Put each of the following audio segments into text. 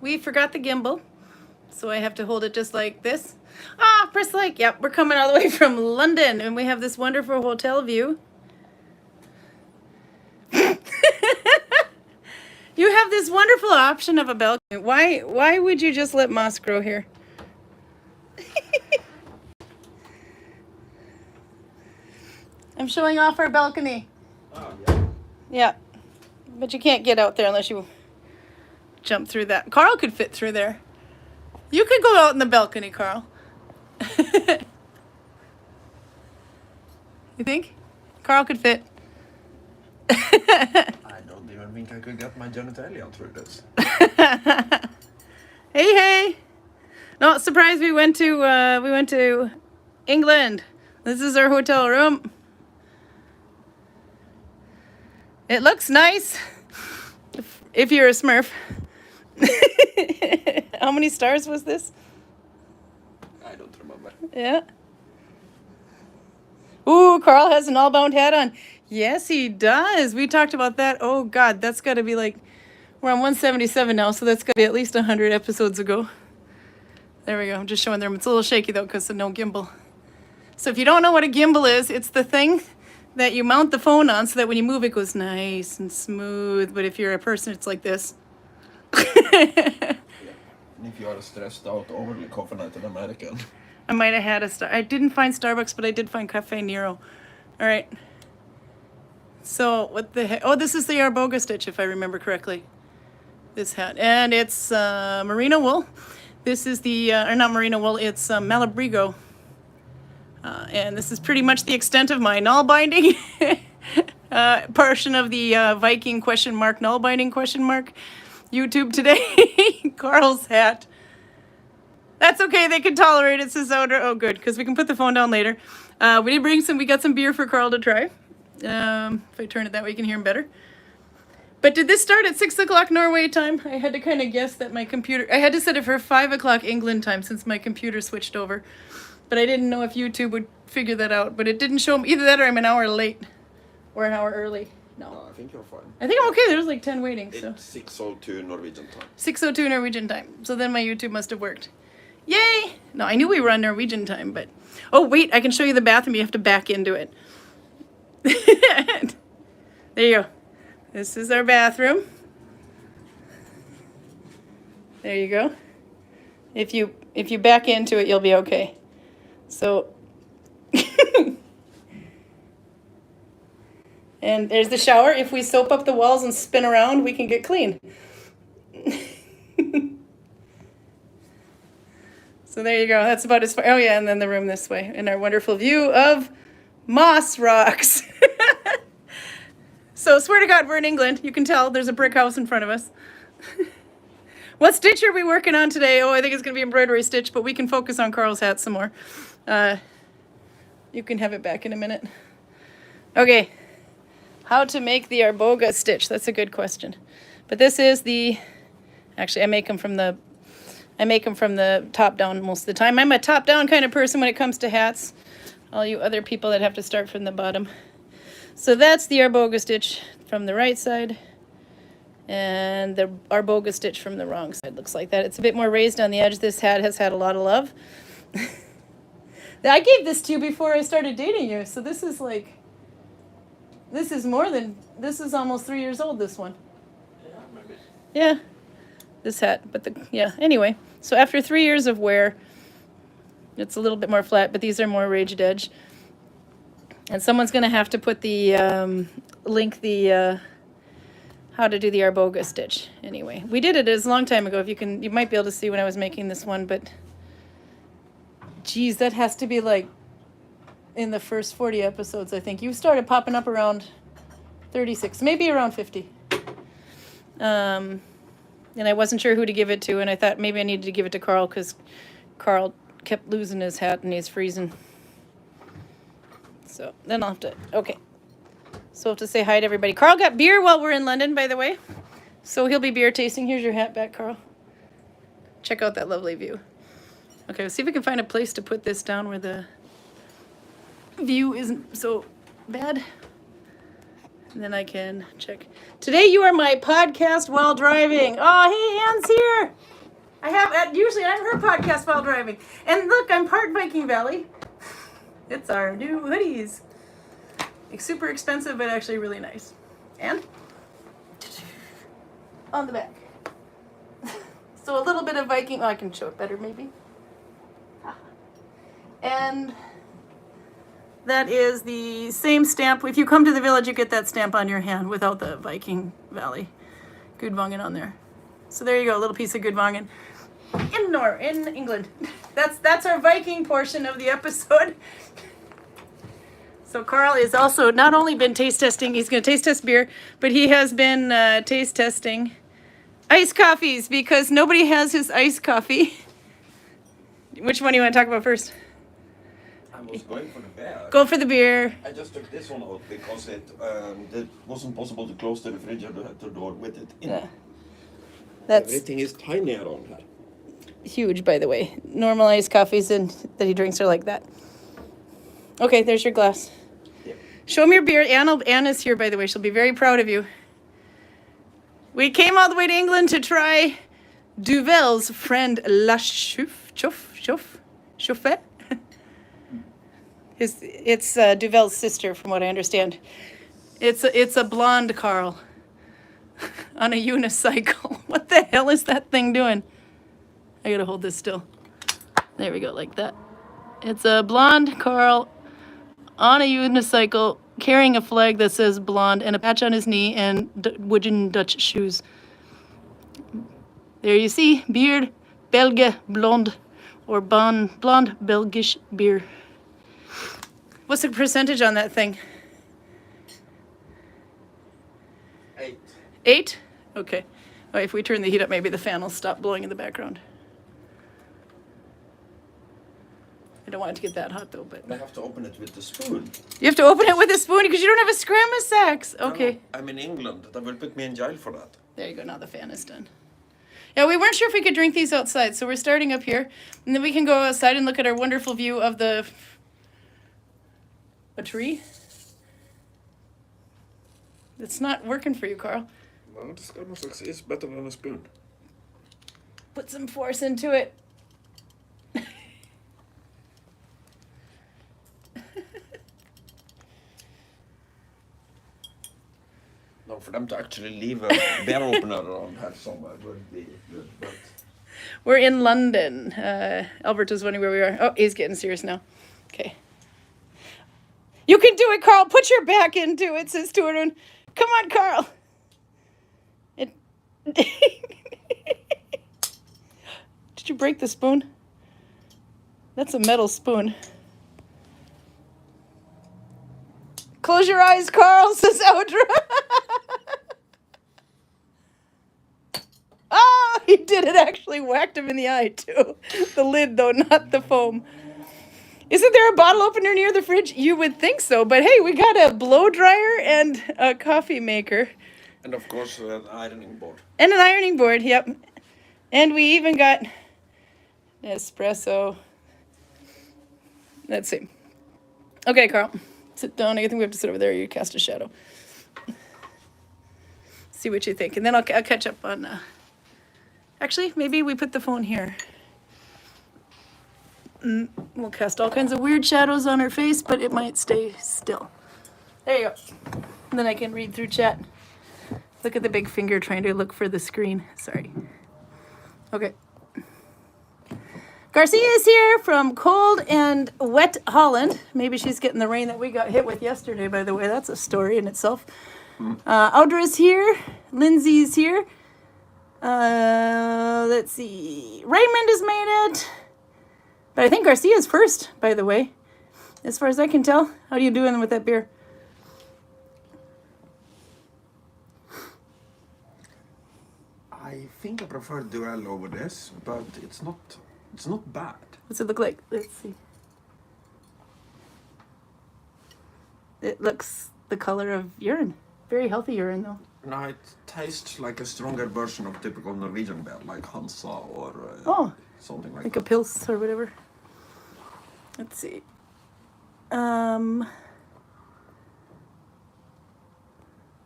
we forgot the gimbal, so I have to hold it just like this. Ah, press like. Yep, we're coming all the way from London, and we have this wonderful hotel view. You have this wonderful option of a balcony. Why would you just let moss grow here? I'm showing off our balcony. Oh, yeah. Yeah, but you can't get out there unless you jump through that. Carl could fit through there. You could go out in the balcony, Carl. You think? Carl could fit. I don't even think I could get my genitalia through this. Hey. Not surprised we went to England. This is our hotel room. It looks nice if you're a Smurf. How many stars was this? I don't remember. Yeah. Ooh, Carl has an all-bound hat on. Yes, he does. We talked about that. Oh, God, that's got to be like, we're on 177 now, so that's got to be at least 100 episodes ago. There we go. I'm just showing them. It's a little shaky, though, because of no gimbal. So if you don't know what a gimbal is, it's the thing that you mount the phone on so that when you move, it goes nice and smooth. But if you're a person, it's like this. Yeah. And if you are stressed out, overly caffeinated American. I might have had I didn't find Starbucks, but I did find Cafe Nero. All right. So what the heck? Oh, this is the Arboga stitch, if I remember correctly. This hat. And it's merino wool. This is the, or not merino wool, it's Malabrigo. And this is pretty much the extent of my Nalbinding portion of the Viking ? Nalbinding ? YouTube today. Carl's hat. That's okay, they can tolerate it, says Odra. Oh, good, because we can put the phone down later. We got some beer for Carl to try. If I turn it that way, you can hear him better. But did this start at 6 o'clock Norway time? I had to kind of guess that my computer, I had to set it for 5 o'clock England time since my computer switched over. But I didn't know if YouTube would figure that out. But it didn't show me either that or I'm an hour late or an hour early. No, I think you're fine. I think I'm okay. There's like 10 waiting. So It's 6:02 Norwegian time. 6:02 Norwegian time. So then my YouTube must have worked. Yay! No, I knew we were on Norwegian time, but... Oh, wait, I can show you the bathroom. You have to back into it. There you go. This is our bathroom. There you go. If you back into it, you'll be okay. So... And there's the shower. If we soap up the walls and spin around, we can get clean. So there you go. That's about as far. Oh yeah, and then the room this way, and our wonderful view of moss rocks. So swear to God, we're in England. You can tell there's a brick house in front of us. What stitch are we working on today? Oh, I think it's going to be embroidery stitch, but we can focus on Carl's hat some more. You can have it back in a minute. Okay. How to make the Arboga stitch. That's a good question. But this is the, actually I make them from the top down most of the time. I'm a top down kind of person when it comes to hats. All you other people that have to start from the bottom. So that's the Arboga stitch from the right side. And the Arboga stitch from the wrong side looks like that. It's a bit more raised on the edge. This hat has had a lot of love. I gave this to you before I started dating you. So this is like, this is almost 3 years old, this one. Yeah, maybe. Yeah, this hat, anyway. So after 3 years of wear, it's a little bit more flat, but these are more raised edge. And someone's going to have to put the, how to do the Arboga stitch. Anyway, we did it a long time ago. You might be able to see when I was making this one, but geez, that has to be like in the first 40 episodes, I think. You started popping up around 36, maybe around 50. And I wasn't sure who to give it to, and I thought maybe I needed to give it to Carl because Carl kept losing his hat and he's freezing. So then I'll have to, okay. So I'll have to say hi to everybody. Carl got beer while we're in London, by the way. So he'll be beer tasting. Here's your hat back, Carl. Check out that lovely view. Okay, let's see if we can find a place to put this down where the view isn't so bad. And then I can check. Today you are my podcast while driving. Oh, hey, Anne's here. Usually I'm her podcast while driving. And look, I'm part Viking Valley. It's our new hoodies. It's super expensive, but actually really nice. And on the back. So a little bit of Viking. Oh, I can show it better maybe. And that is the same stamp. If you come to the village, you get that stamp on your hand without the Viking Valley Gudvangen on there. So there you go, a little piece of Gudvangen in England. That's our Viking portion of the episode. So Karl is also not only been taste testing, he's going to taste test beer, but he has been taste testing iced coffees because nobody has his iced coffee. Which one do you want to talk about first? I was going for the beer. Go for the beer. I just took this one out because it wasn't possible to close the refrigerator door with it in. Yeah. That's Everything is tiny around here. huge, by the way. Normal iced coffees that he drinks are like that. Okay, there's your glass. Yeah. Show me your beer. Anne is here, by the way. She'll be very proud of you. We came all the way to England to try Duvel's friend La Chauffet. It's Duvel's sister, from what I understand. It's a blonde Karl on a unicycle. What the hell is that thing doing? I gotta hold this still. There we go, like that. It's a blonde Karl on a unicycle carrying a flag that says blonde and a patch on his knee and wooden Dutch shoes. There you see, beard, Belge blonde, or blonde Belgisch beer. What's the percentage on that thing? 8. 8? Okay. Oh, if we turn the heat up, maybe the fan will stop blowing in the background. I don't want it to get that hot though, but I have to open it with the spoon. you have to open it with a spoon because you don't have a scramble sacks. Okay. No, I'm in England. They will put me in jail for that. There you go. Now the fan is done. Yeah, we weren't sure if we could drink these outside, so we're starting up here, and then we can go outside and look at our wonderful view of a tree. It's not working for you, Karl. No, this almost looks it's better than a spoon. Put some force into it. No, for them to actually leave a beer opener around here somewhere would be good, but... We're in London. Albert was wondering where we are. Oh, he's getting serious now. Okay. You can do it, Karl. Put your back into it, says Torun. Come on, Karl. Did you break the spoon? That's a metal spoon. Close your eyes, Karl, says Audra. Oh, he did it. Actually whacked him in the eye, too. The lid, though, not the foam. Isn't there a bottle opener near the fridge? You would think so, but hey, we got a blow dryer and a coffee maker. And of course, an ironing board. And an ironing board, yep. And we even got espresso. Let's see. Okay, Karl, sit down. I think we have to sit over there. You cast a shadow. See what you think. And then I'll catch up on... Actually, maybe we put the phone here. We'll cast all kinds of weird shadows on her face, but it might stay still. There you go. And then I can read through chat. Look at the big finger trying to look for the screen. Sorry. Okay. Garcia is here from cold and wet Holland. Maybe she's getting the rain that we got hit with yesterday, by the way. That's a story in itself. Audra's here. Lindsay's here. Let's see. Raymond has made it. But I think Garcia's first, by the way. As far as I can tell. How are you doing with that beer? I think I prefer Duel over this, but it's not bad. What's it look like? Let's see. It looks the color of urine. Very healthy urine, though. No, it tastes like a stronger version of typical Norwegian beer, like Hansa or something like like that. a Pils or whatever. Let's see.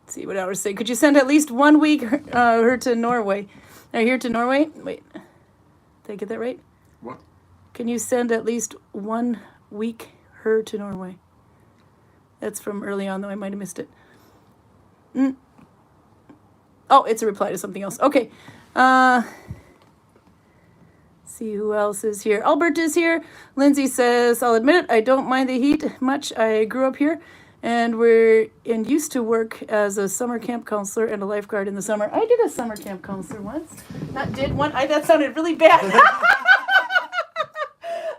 Let's see what hours say. Could you send at least 1 week her to Norway? Here to Norway? Wait, did I get that right? What? Can you send at least 1 week her to Norway? That's from early on, though. I might have missed it. Oh, it's a reply to something else. Okay. See who else is here. Albert is here. Lindsay says, I'll admit it, I don't mind the heat much. I grew up here and used to work as a summer camp counselor and a lifeguard in the summer. I did a summer camp counselor once. That sounded really bad.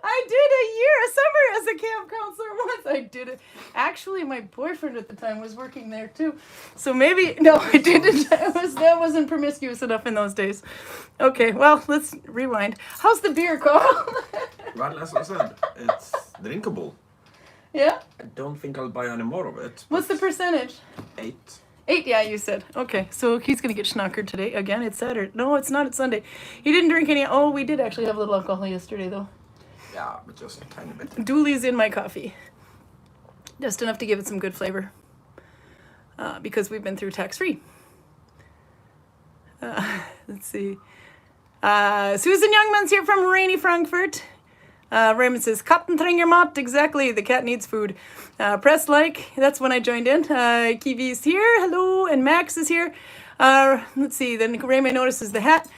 I did a summer as a camp counselor once. I did it. Actually, my boyfriend at the time was working there too. So maybe, no, I didn't. That wasn't promiscuous enough in those days. Okay, well, let's rewind. How's the beer, Carl? Well, as I said, it's drinkable. Yeah? I don't think I'll buy any more of it. What's the percentage? 8. 8, yeah, you said. Okay, so he's going to get schnockered today. Again, it's Saturday. No, it's not. It's Sunday. He didn't drink any. Oh, we did actually have a little alcohol yesterday, though. Yeah, but just a tiny bit. Dooley's in my coffee. Just enough to give it some good flavor. Because we've been through tax-free. Let's see. Susan Youngman's here from rainy Frankfurt. Raymond says, Katten tränger mat. Exactly, the cat needs food. Press like. That's when I joined in. Kiwi's here. Hello. And Max is here. Let's see. Then Raymond notices the hat.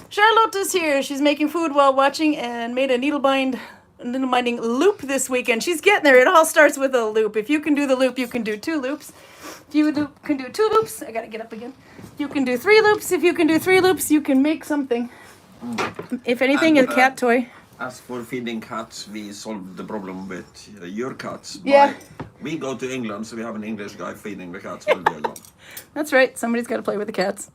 Charlotte is here. She's making food while watching and made a needle binding loop this weekend. She's getting there. It all starts with a loop. If you can do the loop, you can do 2 loops. If you can do 2 loops, I gotta get up again. You can do 3 loops. If you can do 3 loops, you can make something. If anything, a cat toy. As for feeding cats, we solved the problem with your cats. Yeah. We go to England, so we have an English guy feeding the cats all day long. That's right. Somebody's got to play with the cats.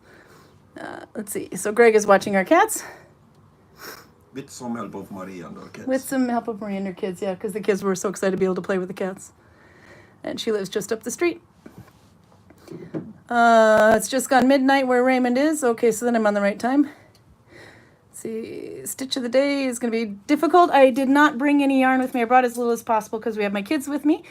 Let's see. So Greg is watching our cats. With some help of Marie and her kids. With some help of Marie and her kids, yeah, because the kids were so excited to be able to play with the cats. And she lives just up the street. It's just gone midnight where Raymond is. Okay, so then I'm on the right time. Let's see, stitch of the day is going to be difficult. I did not bring any yarn with me. I brought as little as possible because we have my kids with me.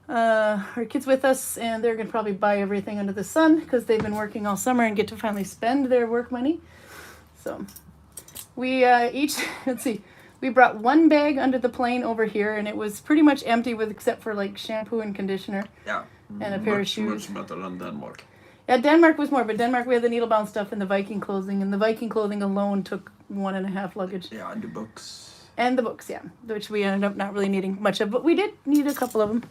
Our kids with us, and they're going to probably buy everything under the sun because they've been working all summer and get to finally spend their work money. So we let's see, we brought 1 bag under the plane over here, and it was pretty much empty except for like shampoo and conditioner. Yeah. And a pair of shoes. Much better than Denmark. Yeah, Denmark was more, but Denmark we had the needle-bound stuff and the Viking clothing, and the Viking clothing alone took 1.5 luggage. Yeah, and the books. And the books, yeah, which we ended up not really needing much of, but we did need a couple of them.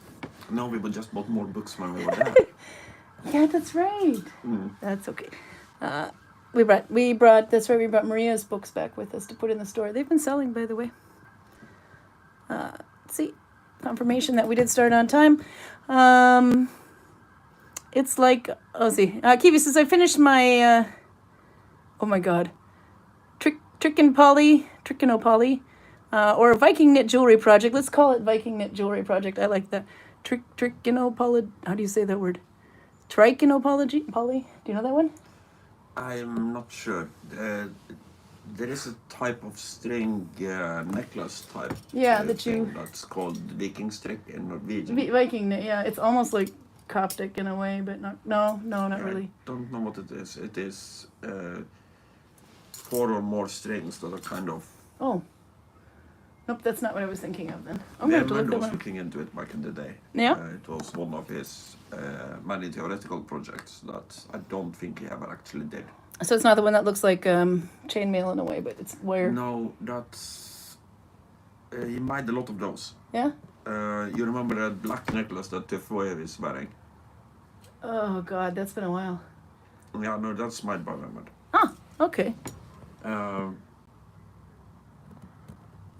No, we just bought more books when we were there. Yeah, that's right. That's okay. We brought Maria's books back with us to put in the store. They've been selling, by the way. Let's see. Confirmation that we did start on time. It's like, let's see. Kiwi says, I finished my, oh my God. Trichinopoly, or Viking knit jewelry project. Let's call it Viking knit jewelry project. I like that. Trichinopoly, how do you say that word? Trichinopoly? Poly? Do you know that one? I'm not sure. There is a type of string necklace type. Yeah, that's called Viking string in Norwegian. Viking knit, yeah. It's almost like Coptic in a way, but not really. I don't know what it is. It is 4 or more strings that are kind of... Oh. Nope, that's not what I was thinking of then. I'm going to look was looking into it back in the day. Yeah? It was one of his many theoretical projects that I don't think he ever actually did. So it's not the one that looks like chainmail in a way, but it's wire. No, that's... he made a lot of those. Yeah? You remember that black necklace that Tefroyer is wearing? Oh, God, that's been a while. Yeah, no, that's made by Raymond. Ah, okay.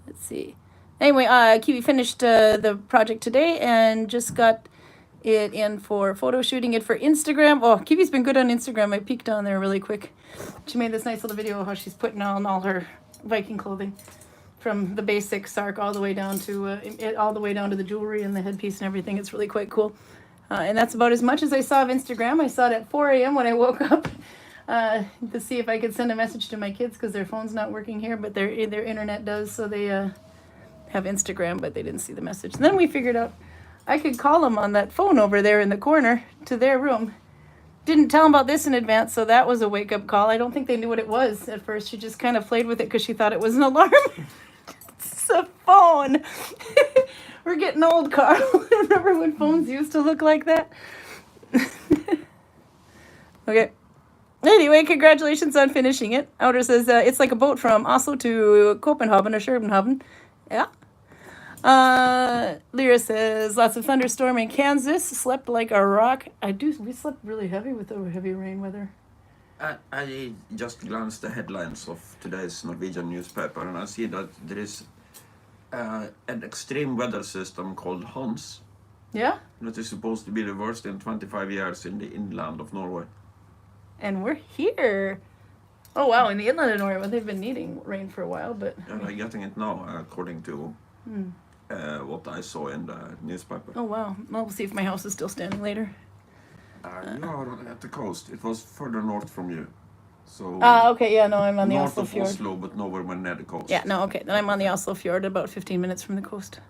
Let's see. Anyway, Kiwi finished the project today and just got it in for photo shooting it for Instagram. Oh, Kiwi's been good on Instagram. I peeked on there really quick. She made this nice little video of how she's putting on all her Viking clothing, from the basic sark all the way down to the jewelry and the headpiece and everything. It's really quite cool. And that's about as much as I saw of Instagram. I saw it at 4 a.m. when I woke up to see if I could send a message to my kids because their phone's not working here, but their internet does, so they have Instagram, but they didn't see the message. And then we figured out I could call them on that phone over there in the corner to their room didn't tell them about this in advance, so that was a wake-up call. I don't think they knew what it was at first. She just kind of played with it because she thought it was an alarm. It's a phone. We're getting old, Carl. Remember when phones used to look like that? Okay. Anyway, congratulations on finishing it. Outer says it's like a boat from Oslo to Copenhagen or Schopenhagen. Yeah. Lyra says lots of thunderstorm in Kansas. Slept like a rock. We slept really heavy with the heavy rain weather. I just glanced the headlines of today's Norwegian newspaper, and I see that there is an extreme weather system called Hans. Yeah. That is supposed to be the worst in 25 years in the inland of Norway. And we're here. Oh wow, in the inland of Norway, well, they've been needing rain for a while, but and they're getting it now, according to what I saw in the newspaper. Oh wow. Well, we'll see if my house is still standing later. You are at the coast. It was further north from you. So Okay, yeah, no, I'm on the north Oslo of Fjord. Oslo, but nowhere near the coast. Yeah, no, okay. Then I'm on the Oslo Fjord, about 15 minutes from the coast.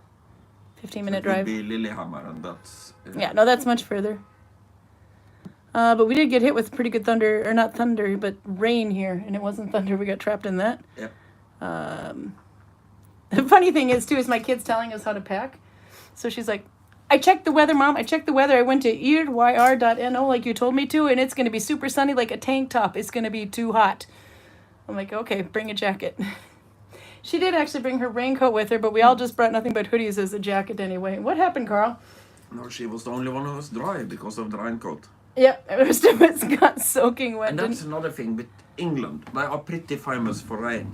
15-minute drive. It would be Lillehammer, and that's... Yeah, no, that's much further. But we did get hit with pretty good thunder, or not thunder, but rain here, and it wasn't thunder. We got trapped in that. Yep. The funny thing is, too, is my kid's telling us how to pack. So she's like, I checked the weather, Mom. I checked the weather. I went to yr.no like you told me to, and it's going to be super sunny like a tank top. It's going to be too hot. I'm like, okay, bring a jacket. She did actually bring her raincoat with her, but we all just brought nothing but hoodies as a jacket anyway. What happened, Carl? No, she was the only one who was dry because of the raincoat. Yep, the rest of us got soaking wet. And that's another thing with England. They are pretty famous for rain.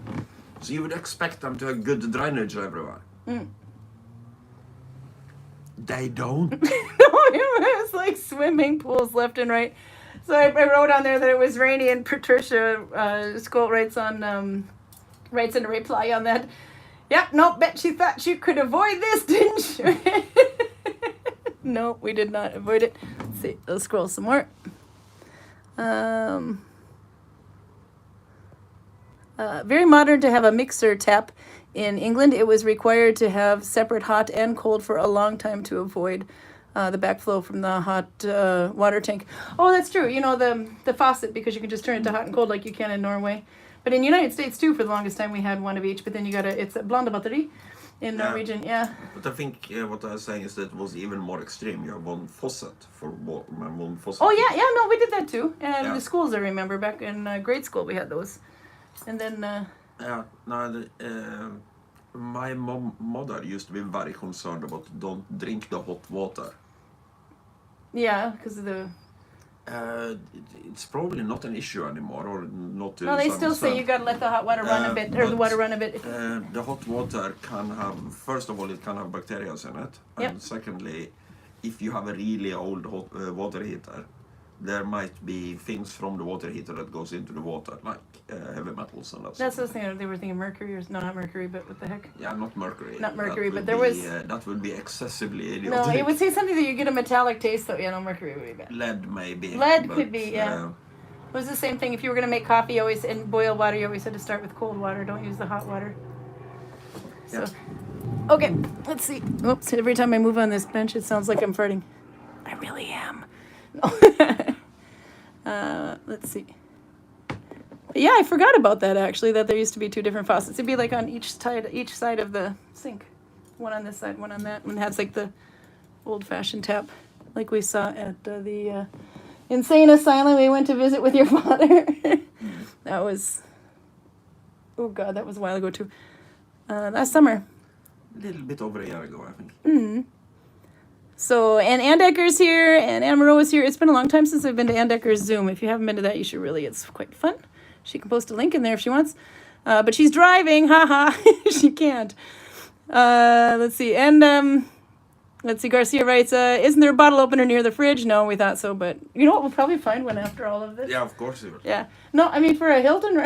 So you would expect them to have good drainage everywhere. They don't. No, it was like swimming pools left and right. So I wrote on there that it was rainy, and Patricia Skolt writes in a reply on that. Yep, no, bet she thought she could avoid this, didn't she? No, we did not avoid it. Let's see, let's scroll some more. Very modern to have a mixer tap. In England, it was required to have separate hot and cold for a long time to avoid the backflow from the hot water tank. Oh, that's true. You know, the faucet, because you can just turn it to hot and cold like you can in Norway. But in the United States, too, for the longest time, we had one of each. But then it's a blandebatteri in Norwegian, yeah. But I think what I was saying is that it was even more extreme. You have one faucet for one faucet. Oh, yeah, no, we did that, too. And the schools, I remember, back in grade school, we had those. And then... my mother used to be very concerned about don't drink the hot water. Yeah, because of the... it's probably not an issue anymore, or not. No, they still say you gotta let the hot water run a bit, or the water run a bit. The hot water can have, first of all, it can have bacteria in it, and secondly, if you have a really old water heater, there might be things from the water heater that goes into the water, like heavy metals and that. That's the thing. They were thinking mercury, or no, not mercury, but what the heck? Yeah, not mercury. Not mercury, but there was. That would be excessively idiotic. No, it would say something that you get a metallic taste, though. Yeah, no, mercury would be bad. Lead maybe. Lead could be, yeah. It was the same thing. If you were gonna make coffee, and boil water, you always had to start with cold water. Don't use the hot water. So, okay, let's see. Oops! Every time I move on this bench, it sounds like I'm farting. I really am. No. Let's see. Yeah, I forgot about that actually. That there used to be two different faucets. It'd be like on each side of the sink, one on this side, one on that. And it has like the old-fashioned tap, like we saw at the insane asylum we went to visit with your father. That was, oh God, that was a while ago too. Last summer. A little bit over a year ago, I think. Mm-hmm. So, and Andecker's here, and Amaro is here. It's been a long time since I've been to Andecker's Zoom. If you haven't been to that, you should really. It's quite fun. She can post a link in there if she wants. But she's driving. Haha. She can't. Let's see. And, let's see. Garcia writes, isn't there a bottle opener near the fridge? No, we thought so. But you know what? We'll probably find one after all of this. Yeah, of course we will. Yeah. No, I mean, for a Hilton,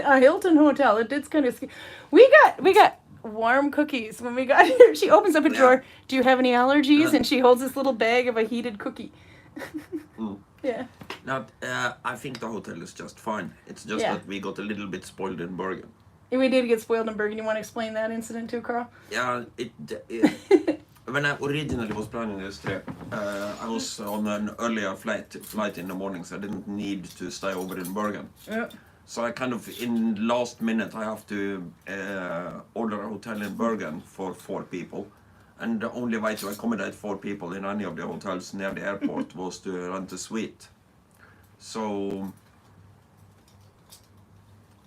a Hilton hotel, it did kind of scary. We got warm cookies when we got here. She opens up a drawer. Do you have any allergies? And she holds this little bag of a heated cookie. Yeah. Now, I think the hotel is just fine. It's just that we got a little bit spoiled in Bergen. We did get spoiled in Bergen. You want to explain that incident too, Carl? Yeah, when I originally was planning this trip, I was on an earlier flight in the morning, so I didn't need to stay over in Bergen. Yeah. So I kind of, in last minute, I have to order a hotel in Bergen for 4 people. And the only way to accommodate 4 people in any of the hotels near the airport was to rent a suite. So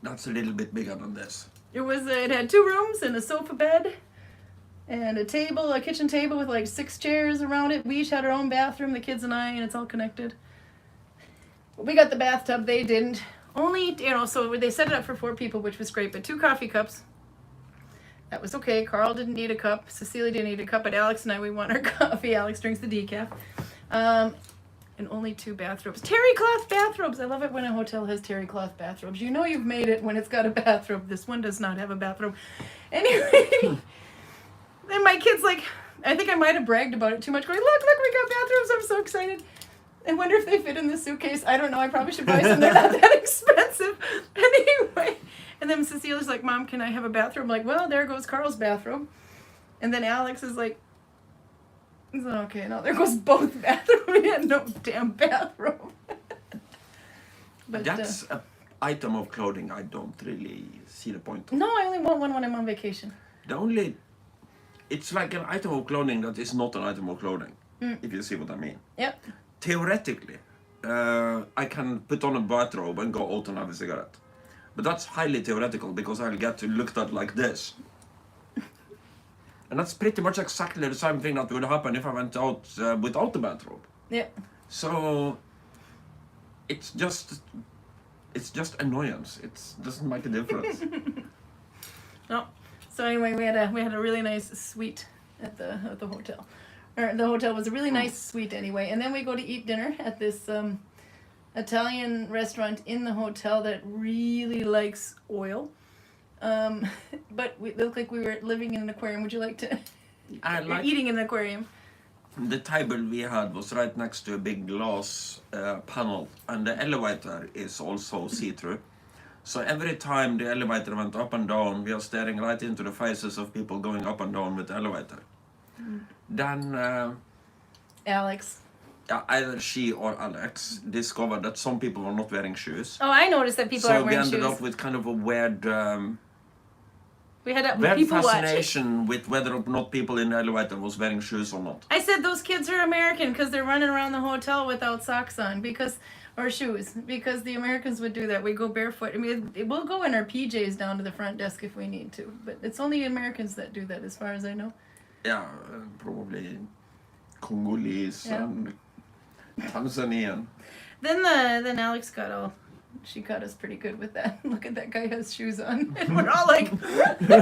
that's a little bit bigger than this. It had 2 rooms and a sofa bed and a kitchen table with like 6 chairs around it. We each had our own bathroom, the kids and I, and it's all connected. We got the bathtub, they didn't. Only, so they set it up for 4 people, which was great, but 2 coffee cups. That was okay. Carl didn't need a cup. Cecilia didn't need a cup, but Alex and I, we want our coffee. Alex drinks the decaf. And only 2 bathrobes. Terry cloth bathrobes. I love it when a hotel has terry cloth bathrobes. You know you've made it when it's got a bathrobe. This one does not have a bathrobe. Anyway, then my kid's like, I think I might have bragged about it too much, going, look, we got bathrobes. I'm so excited. I wonder if they fit in the suitcase. I don't know. I probably should buy some. They're not that expensive. Anyway. And then Cecilia's like, Mom, can I have a bathrobe? I'm like, well, there goes Carl's bathrobe. And then Alex is like, okay, now there goes both bathrooms. We had no damn bathrobe. But that's an item of clothing I don't really see the point of. No, I only want one when I'm on vacation. It's like an item of clothing that is not an item of clothing, if you see what I mean. Yep. Theoretically, I can put on a bathrobe and go out and have a cigarette. But that's highly theoretical because I'll get to look at like this. And that's pretty much exactly the same thing that would happen if I went out without the bathrobe. Yeah. So it's just annoyance. It doesn't make a difference. No. So anyway, we had a really nice suite at the hotel. Or the hotel was a really nice suite anyway. And then we go to eat dinner at this Italian restaurant in the hotel that really likes oil. But it looked like we were living in an aquarium. Would you like to? Eating in an aquarium. The table we had was right next to a big glass panel, and the elevator is also see-through. So every time the elevator went up and down, we are staring right into the faces of people going up and down with the elevator. Then Alex. Either she or Alex discovered that some people were not wearing shoes. Oh, I noticed that people aren't wearing shoes. So we ended up with kind of a weird fascination with whether or not people in the elevator was wearing shoes or not. I said those kids are American because they're running around the hotel without socks on or shoes, because the Americans would do that. We go barefoot. I mean, we'll go in our PJs down to the front desk if we need to, but it's only Americans that do that as far as I know. Yeah, probably Congolese and Tanzanian. Then Alex she got us pretty good with that. Look at that guy has shoes on. And we're all like, she's like,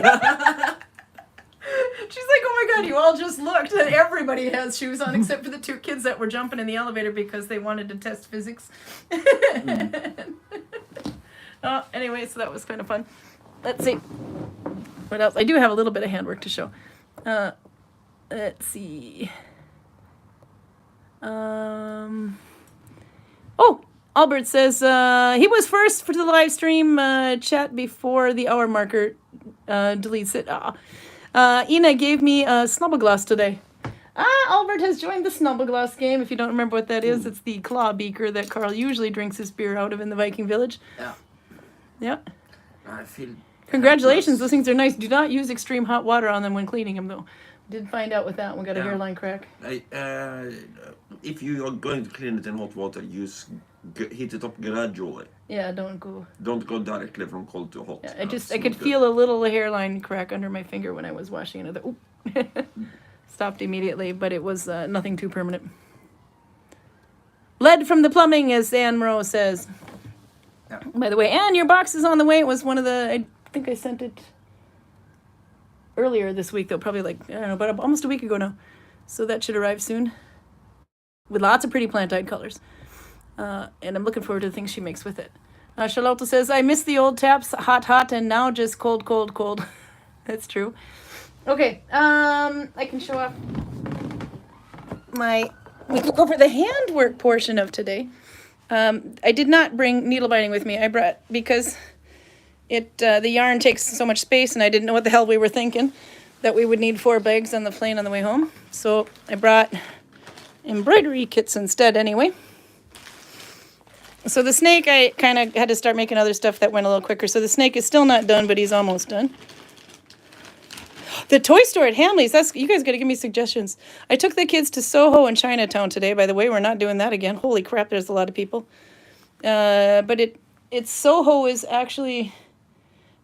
oh my God, you all just looked. And everybody has shoes on except for the 2 kids that were jumping in the elevator because they wanted to test physics. Anyway, so that was kind of fun. Let's see. What else? I do have a little bit of handwork to show. Let's see. Albert says he was first for the live stream chat before the hour marker deletes it. Ina gave me a Snubblegloss today. Albert has joined the Snubblegloss game. If you don't remember what that is, it's the claw beaker that Carl usually drinks his beer out of in the Viking village. Yeah. Yeah. I feel... Congratulations, those things are nice. Do not use extreme hot water on them when cleaning them, though. Did find out with that one, got a hairline crack. If you are going to clean it in hot water, heat it up gradually. Yeah, don't go directly from cold to hot. Yeah, I could feel a little hairline crack under my finger when I was washing it. Oop. Stopped immediately, but it was nothing too permanent. Lead from the plumbing, as Anne Moreau says. Yeah. By the way, Anne, your box is on the way. It was one of I think I sent it earlier this week, though, probably about almost a week ago now. So that should arrive soon. With lots of pretty plant-eyed colors. And I'm looking forward to the things she makes with it. Charlotte says, I miss the old taps, hot, and now just cold. That's true. Okay, I can show off we can go for the handwork portion of today. I did not bring needle binding with me. I brought, because the yarn takes so much space and I didn't know what the hell we were thinking, that we would need 4 bags on the plane on the way home. So I brought embroidery kits instead anyway. So the snake, I kind of had to start making other stuff that went a little quicker. So the snake is still not done, but he's almost done. The toy store at Hamley's, you guys got to give me suggestions. I took the kids to Soho and Chinatown today. By the way, we're not doing that again. Holy crap, there's a lot of people. But Soho is actually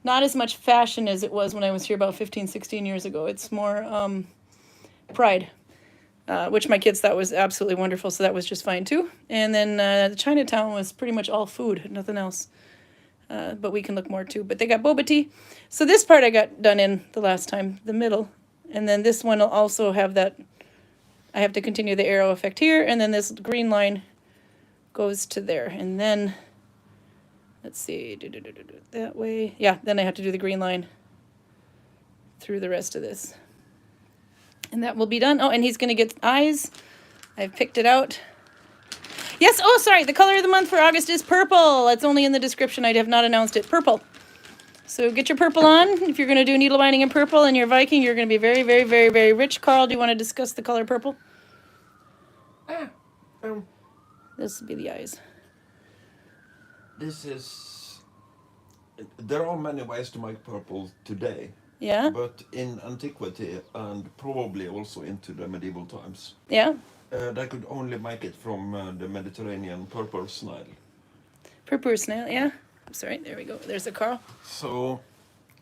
not as much fashion as it was when I was here about 15, 16 years ago. It's more Pride, which my kids thought was absolutely wonderful, so that was just fine too. And then the Chinatown was pretty much all food, nothing else. But we can look more too. But they got boba tea. So this part I got done in the last time, the middle. And then this one will also have that. I have to continue the arrow effect here. And then this green line goes to there. And then, let's see, that way. Yeah, then I have to do the green line through the rest of this. And that will be done. Oh, and he's going to get eyes. I've picked it out. Yes, oh, sorry, the color of the month for August is purple. It's only in the description. I have not announced it. Purple. So get your purple on. If you're going to do needle binding in purple and you're Viking, you're going to be very, very, very, very rich. Karl, do you want to discuss the color purple? This will be the eyes. There are many ways to make purple today. Yeah? But in antiquity and probably also into the medieval times. Yeah? They could only make it from the Mediterranean purple snail. Purple snail, yeah. I'm sorry, there we go. There's a Karl. So,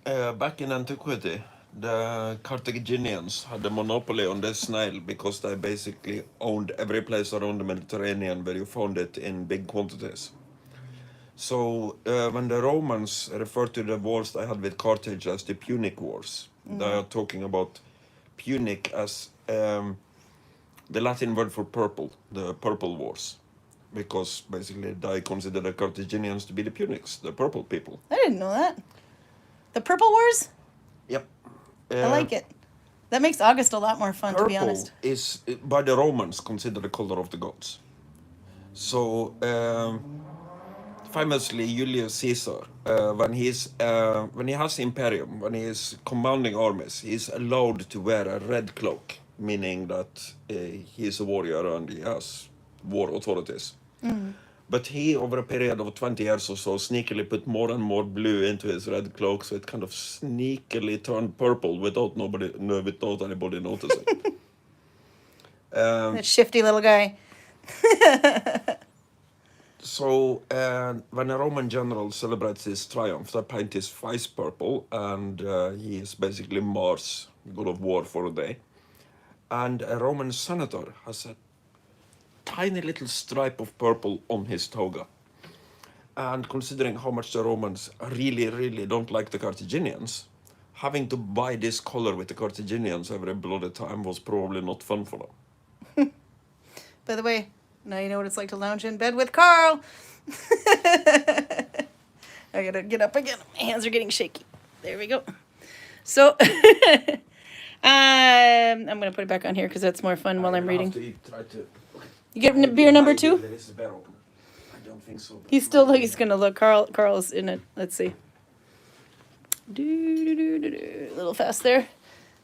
back in antiquity, the Carthaginians had a monopoly on this snail because they basically owned every place around the Mediterranean where you found it in big quantities. So, when the Romans referred to the wars they had with Carthage as the Punic Wars, they are talking about Punic as the Latin word for purple, the Purple Wars, because basically they consider the Carthaginians to be the Punics, the purple people. I didn't know that. The Purple Wars? Yep. I like it. That makes August a lot more fun, to be honest. Purple is, by the Romans, considered the color of the gods. So, famously, Julius Caesar, when he has Imperium, when he is commanding armies, he is allowed to wear a red cloak, meaning that he is a warrior and he has war authorities. But he, over a period of 20 years or so, sneakily put more and more blue into his red cloak, so it kind of sneakily turned purple without anybody noticing. That shifty little guy. So, when a Roman general celebrates his triumph, they paint his face purple, and he is basically Mars, god of war, for a day. And a Roman senator has a tiny little stripe of purple on his toga. And considering how much the Romans really, really don't like the Carthaginians, having to buy this color with the Carthaginians every bloody time was probably not fun for them. By the way, now you know what it's like to lounge in bed with Karl. I gotta get up again. My hands are getting shaky. There we go. So, I'm gonna put it back on here because that's more fun while I'm reading. You get beer number 2? There is a bear open. I don't think so. He's gonna look. Karl's in it. Let's see. A little fast there.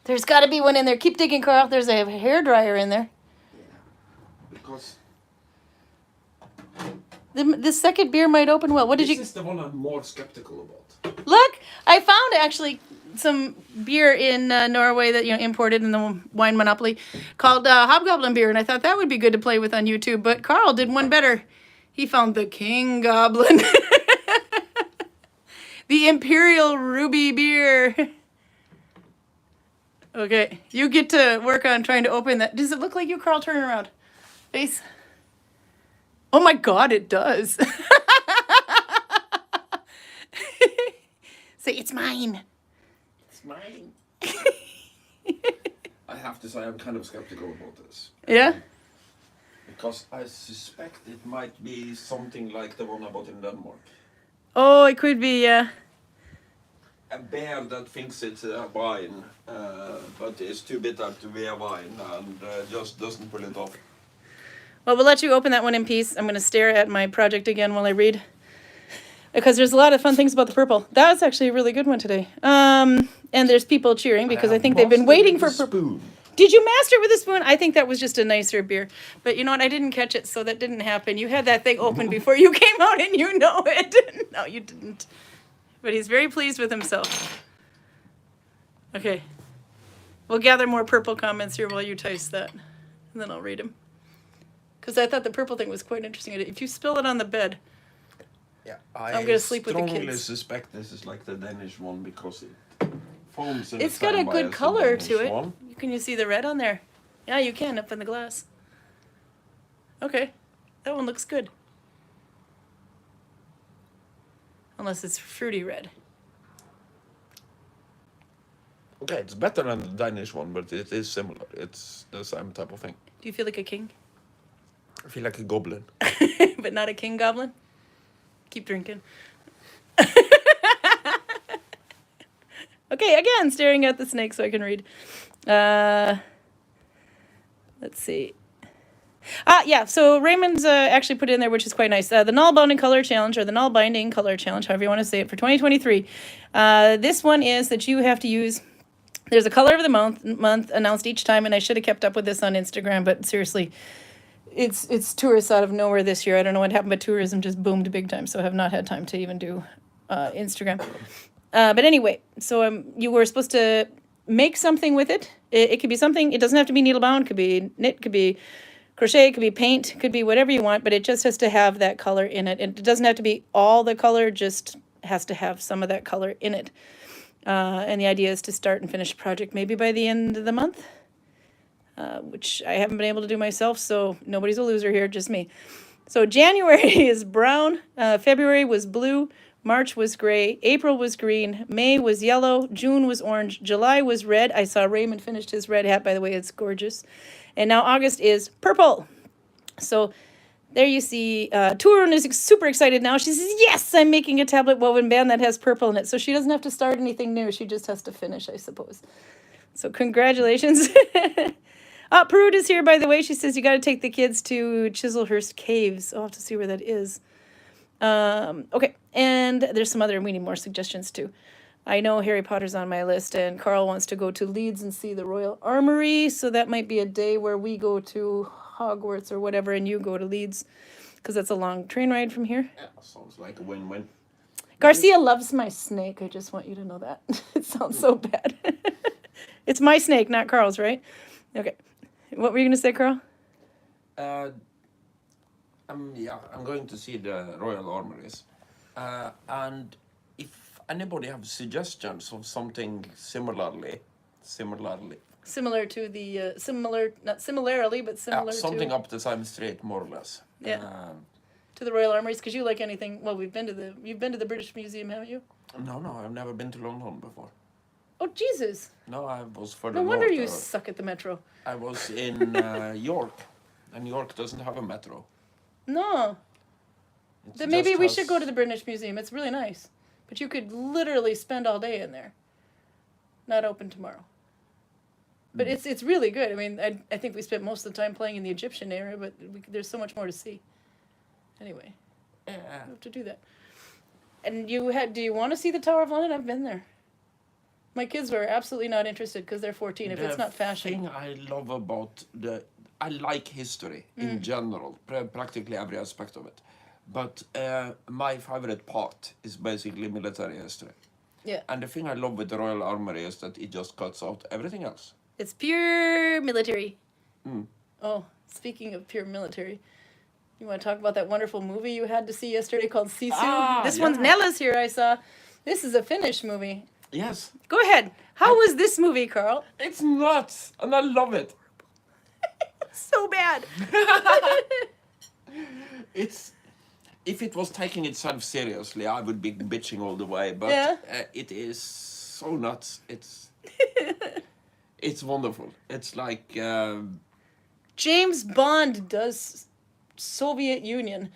There's got to be one in there. Keep digging, Karl. There's a hairdryer in there. Yeah. Because the second beer might open well. What did you? This is the one I'm more skeptical about. Look, I found actually some beer in Norway that imported in the wine monopoly called Hobgoblin beer, and I thought that would be good to play with on YouTube. But Karl did one better. He found the King Goblin, the Imperial Ruby beer. Okay, you get to work on trying to open that. Does it look like you, Karl? Turn around, face. Oh my God, it does. Say, it's mine. It's mine. I have to say I'm kind of skeptical about this. Yeah? Because I suspect it might be something like the one I bought in Denmark. Oh, it could be, yeah. A bear that thinks it's a wine, but is too bitter to be a wine and just doesn't pull it off. Well, we'll let you open that one in peace. I'm going to stare at my project again while I read. Because there's a lot of fun things about the purple. That was actually a really good one today. And there's people cheering because I think they've been waiting for purple. Did you master it with a spoon? I think that was just a nicer beer. But you know what? I didn't catch it, so that didn't happen. You had that thing open before you came out, and you know it. No, you didn't. But he's very pleased with himself. Okay. We'll gather more purple comments here while you taste that, and then I'll read them. Because I thought the purple thing was quite interesting. If you spill it on the bed, Yeah, I'm gonna sleep with the strongly kids. suspect this is like the Danish one because it foams in It's the got a same way good as the color Danish to it. one. Can you see the red on there? Yeah, you can up in the glass. Okay, that one looks good. Unless it's fruity red. Okay, it's better than the Danish one, but it is similar. It's the same type of thing. Do you feel like a king? I feel like a goblin. But not a king goblin? Keep drinking. Okay, again, staring at the snake so I can read. Let's see. Yeah, so Raymond's actually put in there, which is quite nice. The Nalbinding Color Challenge, or the Nalbinding Color Challenge, however you want to say it, for 2023. This one is that you have to use... There's a color of the month announced each time, and I should have kept up with this on Instagram, but seriously, it's tourists out of nowhere this year. I don't know what happened, but tourism just boomed big time, so I have not had time to even do Instagram. But anyway, so you were supposed to make something with it. It could be something, it doesn't have to be needle bound, could be knit, could be crochet, could be paint, could be whatever you want, but it just has to have that color in it. It doesn't have to be all the color, just has to have some of that color in it. And the idea is to start and finish a project maybe by the end of the month, which I haven't been able to do myself, so nobody's a loser here, just me. So January is brown, February was blue, March was gray, April was green, May was yellow, June was orange, July was red. I saw Raymond finished his red hat, by the way, it's gorgeous. And now August is purple. So there you see, Turun is super excited now. She says, yes, I'm making a tablet woven band that has purple in it. So she doesn't have to start anything new. She just has to finish, I suppose. So congratulations. Prude is here, by the way. She says, you got to take the kids to Chislehurst Caves. I'll have to see where that is. Okay, and there's some other, we need more suggestions too. I know Harry Potter's on my list, and Karl wants to go to Leeds and see the Royal Armoury, so that might be a day where we go to Hogwarts or whatever, and you go to Leeds, because that's a long train ride from here. Yeah, sounds like a win-win. Garcia loves my snake, I just want you to know that. It sounds so bad. It's my snake, not Karl's, right? Okay. What were you going to say, Karl? Yeah, I'm going to see the Royal Armories. And if anybody have suggestions of something similarly, Similar to the, not similarly, but similar something to... up the same street, more or less. Yeah. To the Royal Armories, because you like anything, well, you've been to the British Museum, haven't you? No, I've never been to London before. Oh, Jesus. No, I was further No wonder north, you suck at the metro. I was in York, and York doesn't have a metro. No. It Then maybe just we has- should go to the British Museum. It's really nice. But you could literally spend all day in there. Not open tomorrow. But it's really good. I mean, I think we spent most of the time playing in the Egyptian area, but there's so much more to see. Anyway, Yeah. we have to do that. And do you want to see the Tower of London? I've been there. My kids were absolutely not interested because they're 14. If it's not fashion. The thing I love about I like history in general, practically every aspect of it. But my favorite part is basically military history. Yeah. And the thing I love with the Royal Armoury is that it just cuts out everything else. It's pure military. Mm. Oh, speaking of pure military, you want to talk about that wonderful movie you had to see yesterday called Sisu? This one's Nella's here, I saw. This is a Finnish movie. Yes. Go ahead. How was this movie, Karl? It's nuts, and I love it. So bad. If it was taking itself seriously, I would be bitching all the way. But Yeah. It is so nuts. It's wonderful. It's like James Bond does Soviet Union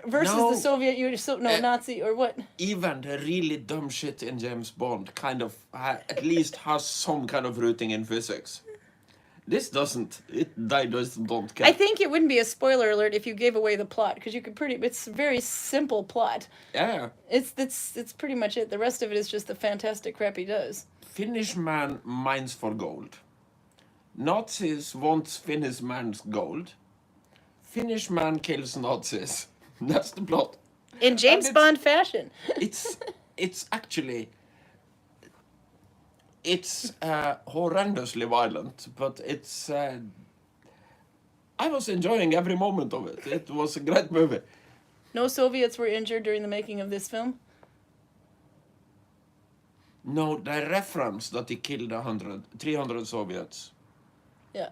versus No. the Soviet Union. Nazi or what? even the really dumb shit in James Bond kind of at least has some kind of rooting in physics. This doesn't. They just don't care. I think it wouldn't be a spoiler alert if you gave away the plot because you could it's a very simple plot. Yeah. It's pretty much it. The rest of it is just the fantastic crap he does. Finnish man mines for gold. Nazis want Finnish man's gold. Finnish man kills Nazis. That's the plot. In James Bond fashion. It's actually horrendously violent, but it's I was enjoying every moment of it. It was a great movie. No Soviets were injured during the making of this film? No, they reference that he killed 300 Soviets, Yeah.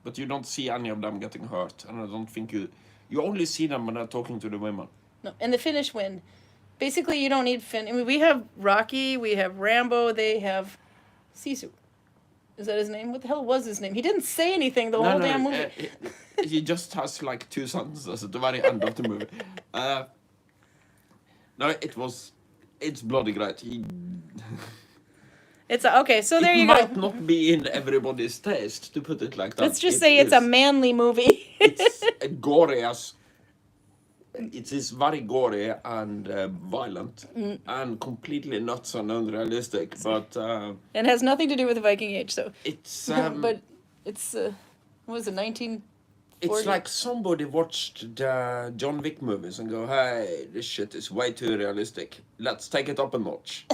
but you don't see any of them getting hurt, and I don't think you only see them when they're talking to the women. No. And the Finnish win. Basically, you don't need Finn. I mean, we have Rocky, we have Rambo, they have Sisu. Is that his name? What the hell was his name? He didn't say anything the whole damn movie. He just has like 2 sentences at the very end of the movie. No, it's bloody great. Okay, so there you It go. might not be in everybody's taste, to put it like that. Let's just say it's a manly movie. It's gory as... It is very gory and violent and completely nuts and unrealistic, but... and has nothing to do with the Viking Age, so... It's... but it's... what was it, 1940? It's like somebody watched the John Wick movies and go, hey, this shit is way too realistic. Let's take it up a notch.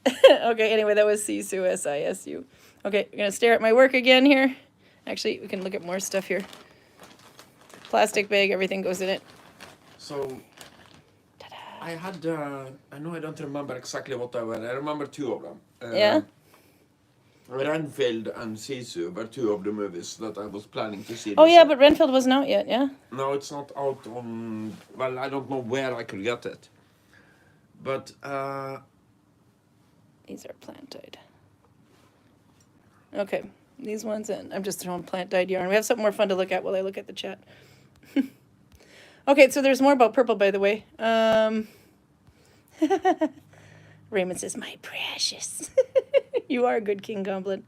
Okay, anyway, that was Sisu, S-I-S-U. Okay, we're going to stare at my work again here. Actually, we can look at more stuff here. Plastic bag, everything goes in it. So, I had, I know I don't remember exactly what they were. I remember 2 of them. Yeah? Renfield and Sisu were 2 of the movies that I was planning to see. Oh, yeah, but Renfield wasn't out yet, yeah? No, it's not out on... Well, I don't know where I could get it. But, These are plant-dyed. Okay, these ones, and I'm just throwing plant-dyed yarn. We have something more fun to look at while I look at the chat. Okay, so there's more about purple, by the way. Raymond says, my precious. You are a good King Goblin.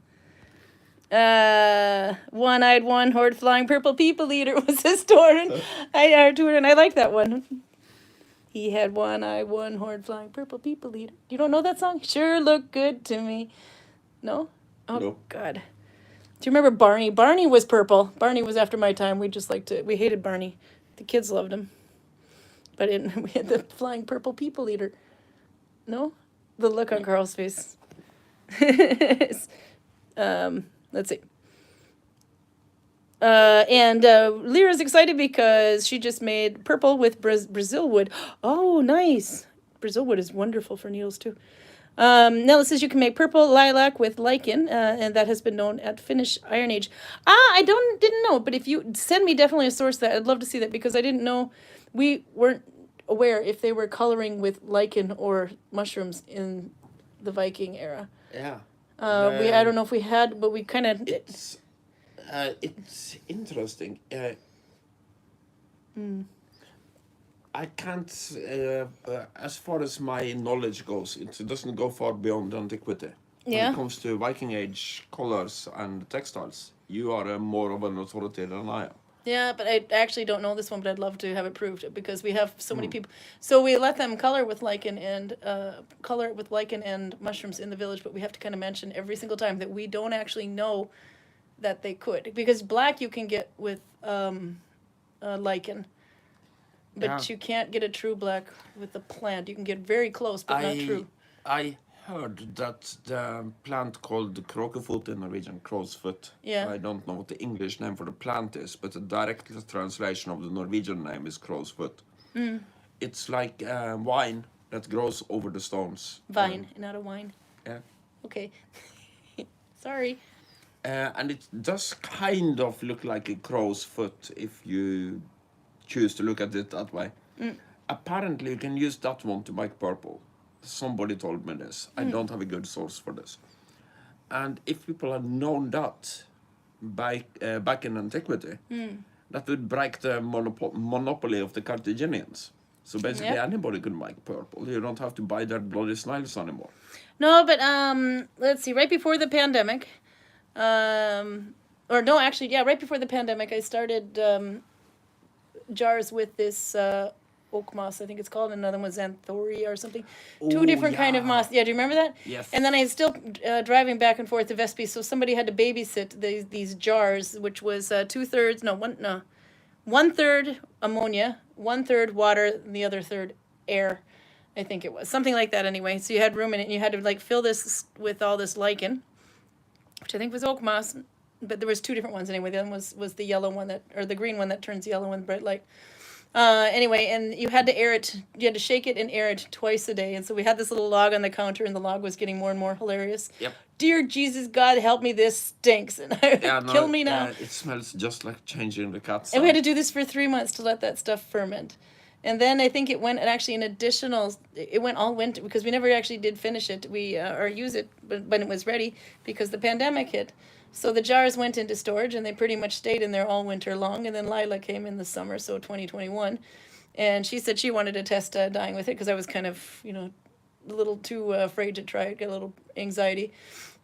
One-eyed one, horde flying purple people eater was his Torin. I like that one. He had one eye, one horde flying purple people eater. You don't know that song? Sure look good to me. No? Oh, no. God. Do you remember Barney? Barney was purple. Barney was after my time. We hated Barney. The kids loved him. But we had the flying purple people eater. No? The look on Carl's face. Let's see. And Lyra's excited because she just made purple with Brazil wood. Oh, nice. Brazil wood is wonderful for needles, too. Nella says you can make purple lilac with lichen, and that has been known at Finnish Iron Age. I didn't know, but if you send me definitely a source that, I'd love to see that, because I didn't know, we weren't aware if they were coloring with lichen or mushrooms in the Viking era. Yeah. I don't know if we had, but we kind of... It's interesting. I can't, as far as my knowledge goes, it doesn't go far beyond antiquity. Yeah. When it comes to Viking Age colors and textiles, you are more of an authority than I am. Yeah, but I actually don't know this one, but I'd love to have it proved, because we have so many people. So we let them color with lichen and mushrooms in the village, but we have to kind of mention every single time that we don't actually know that they could, because black you can get with lichen, but you can't get a true black with the plant. You can get very close, but not true. I heard that the plant called crochet in Norwegian, crow's foot. Yeah. I don't know what the English name for the plant is, but the direct translation of the Norwegian name is crow's foot. It's like wine that grows over the stones. Vine, not a wine. Yeah. Okay. Sorry. And it does kind of look like a crow's foot if you choose to look at it that way. Apparently you can use that one to make purple. Somebody told me this. I don't have a good source for this. And if people had known that back in antiquity, that would break the monopoly of the Carthaginians. So basically anybody could make purple. You don't have to buy their bloody snails anymore. No, but let's see, right before the pandemic, right before the pandemic, I started jars with this oak moss, I think it's called. Another one's Xanthoria or something. Oh, Two different kind of yeah. moss. Yeah, do you remember that? Yes. And then I was still driving back and forth to Vestby, so somebody had to babysit these jars, which was 1/3 ammonia, 1/3 water, and the other third air. I think it was something like that. Anyway, so you had room in it, and you had to like fill this with all this lichen, which I think was oak moss, but there was two different ones anyway. The other one was the yellow one or the green one that turns yellow in bright light. Anyway, and you had to air it. You had to shake it and air it twice a day. And so we had this little log on the counter, and the log was getting more and more hilarious. Yep. Dear Jesus, God help me, this stinks, and kill me now. Yeah, it smells just like changing the cat. And we had to do this for 3 months to let that stuff ferment. And then I think it went actually an additional. It went all winter because we never actually did finish it. We or use it, but it was ready because the pandemic hit. So the jars went into storage, and they pretty much stayed in there all winter long. And then Lila came in the summer, so 2021, and she said she wanted to test dyeing with it because I was kind of, a little too afraid to try it, get a little anxiety.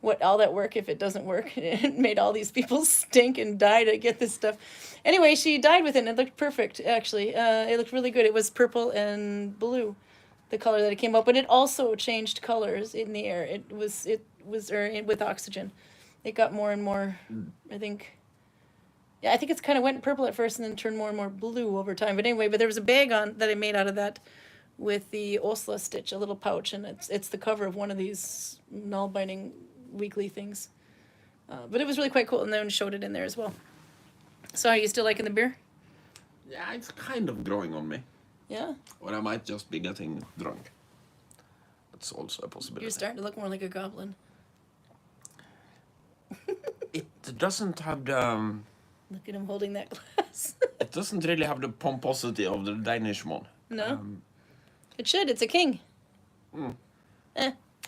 What all that work if it doesn't work? It made all these people stink and die to get this stuff. Anyway, she dyed with it, and it looked perfect. Actually, it looked really good. It was purple and blue, the color that it came up, but it also changed colors in the air. It was with oxygen. It got more and more, I think. Yeah, I think it's kind of went purple at first and then turned more and more blue over time. But anyway, there was a bag on that I made out of that with the Osla stitch, a little pouch, and it's the cover of one of these Nalbinding weekly things. But it was really quite cool, and then showed it in there as well. So are you still liking the beer? Yeah, it's kind of growing on me. Yeah? Or I might just be getting drunk. That's also a possibility. You're starting to look more like a goblin. It doesn't have the... Look at him holding that glass. It doesn't really have the pomposity of the Danish one. No? It should. It's a king.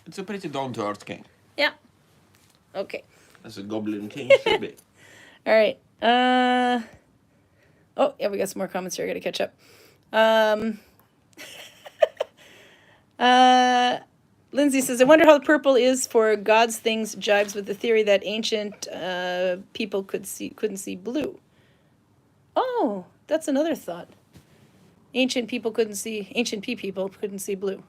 It's a pretty down-to-earth king. Yeah. Okay. As a goblin king should be. All right. Oh, yeah, we got some more comments here. I got to catch up. Lindsay says, I wonder how the purple is for God's things jibes with the theory that ancient people couldn't see blue. Oh, that's another thought. Ancient pea people couldn't see blue.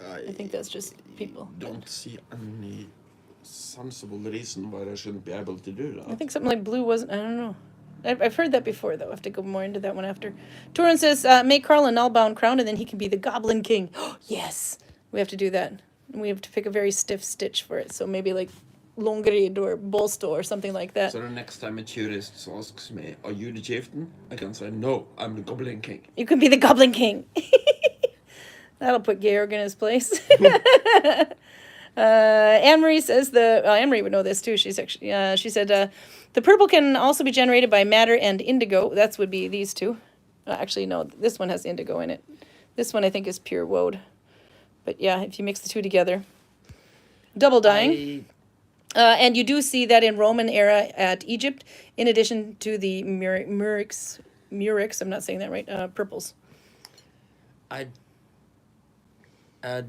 I think that's just people. Don't see any sensible reason why I shouldn't be able to do that. I think something like blue wasn't, I don't know. I've heard that before, though. I have to go more into that one after. Torrin says, make Karl a null-bound crown, and then he can be the Goblin King. Yes! We have to do that. And we have to pick a very stiff stitch for it. So maybe like Longrid or Bolsto or something like that. So the next time a tourist asks me, are you the chieftain? I can say, no, I'm the Goblin King. You can be the Goblin King. That'll put Georg in his place. Anne-Marie says Anne-Marie would know this too. She said the purple can also be generated by madder and indigo. That would be these two. Actually, no, this one has indigo in it. This one I think is pure woad. But yeah, if you mix the two together, double dyeing. And you do see that in Roman era at Egypt, in addition to the murex, I'm not saying that right, purples.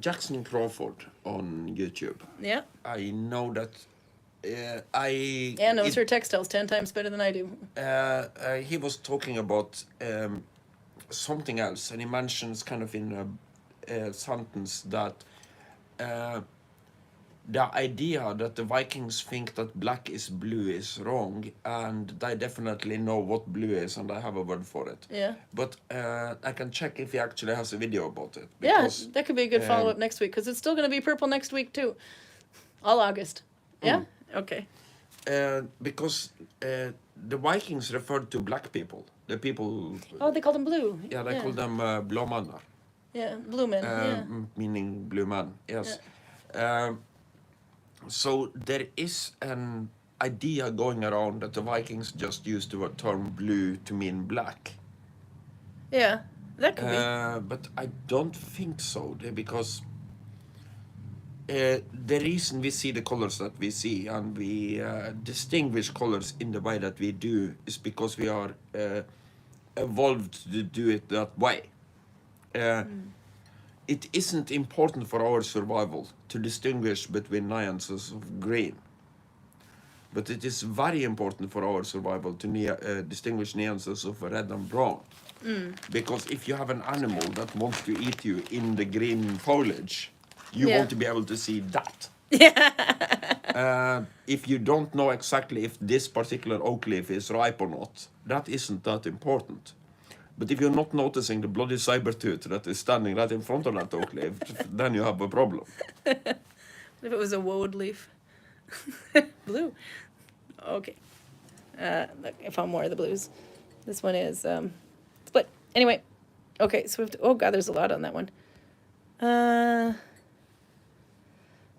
Jackson Crawford on YouTube. Yeah. I know that. Anne knows her textiles 10 times better than I do. He was talking about something else, and he mentions kind of in a sentence that the idea that the Vikings think that black is blue is wrong, and they definitely know what blue is, and I have a word for it. Yeah. But I can check if he actually has a video about it. Yeah, that could be a good follow-up next week, because it's still going to be purple next week, too. All August. Yeah? Okay. Because the Vikings referred to black people. The people... Oh, they called them blue. Yeah, they called them blåmannar. Yeah, blue men. Meaning blue man, yes. Yeah. So there is an idea going around that the Vikings just used the term blue to mean black. Yeah, that could be. But I don't think so, because the reason we see the colors that we see and we distinguish colors in the way that we do is because we are evolved to do it that way. It isn't important for our survival to distinguish between nuances of green. But it is very important for our survival to distinguish nuances of red and brown. Because if you have an animal that wants to eat you in the green foliage, you want to be able to see that. If you don't know exactly if this particular oak leaf is ripe or not, that isn't that important. But if you're not noticing the bloody saber-tooth that is standing right in front of that oak leaf, then you have a problem. If it was a woad leaf. Blue. Okay. Look, I found more of the blues. This one is split. Anyway. Okay, so we have to, oh god, there's a lot on that one.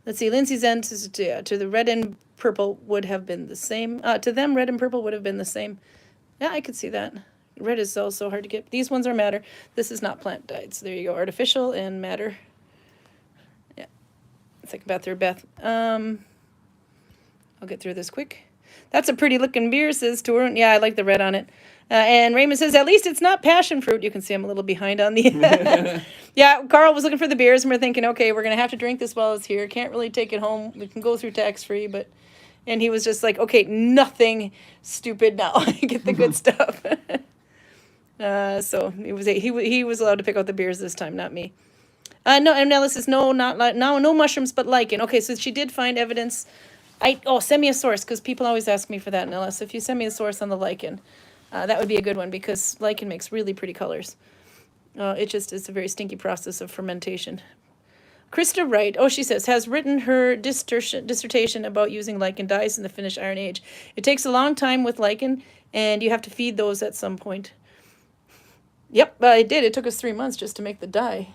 Let's see, Lindsay's end to the red and purple would have been the same. To them, red and purple would have been the same. Yeah, I could see that. Red is so hard to get. These ones are madder. This is not plant dyed. So there you go, artificial and madder. Yeah. Second bath, third bath. I'll get through this quick. That's a pretty looking beer, says Torun. Yeah, I like the red on it. And Raymond says, at least it's not passion fruit. You can see I'm a little behind on the... Yeah, Carl was looking for the beers, and we're thinking, okay, we're going to have to drink this while it's here. Can't really take it home. We can go through tax-free, but... And he was just like, okay, nothing stupid now. Get the good stuff. So he was allowed to pick out the beers this time, not me. No, and Nellis says, no mushrooms, but lichen. Okay, so she did find evidence... send me a source, because people always ask me for that, Nella. So if you send me a source on the lichen, that would be a good one, because lichen makes really pretty colors. It's a very stinky process of fermentation. Krista Wright, she says, has written her dissertation about using lichen dyes in the Finnish Iron Age. It takes a long time with lichen, and you have to feed those at some point. Yep, it did. It took us 3 months just to make the dye.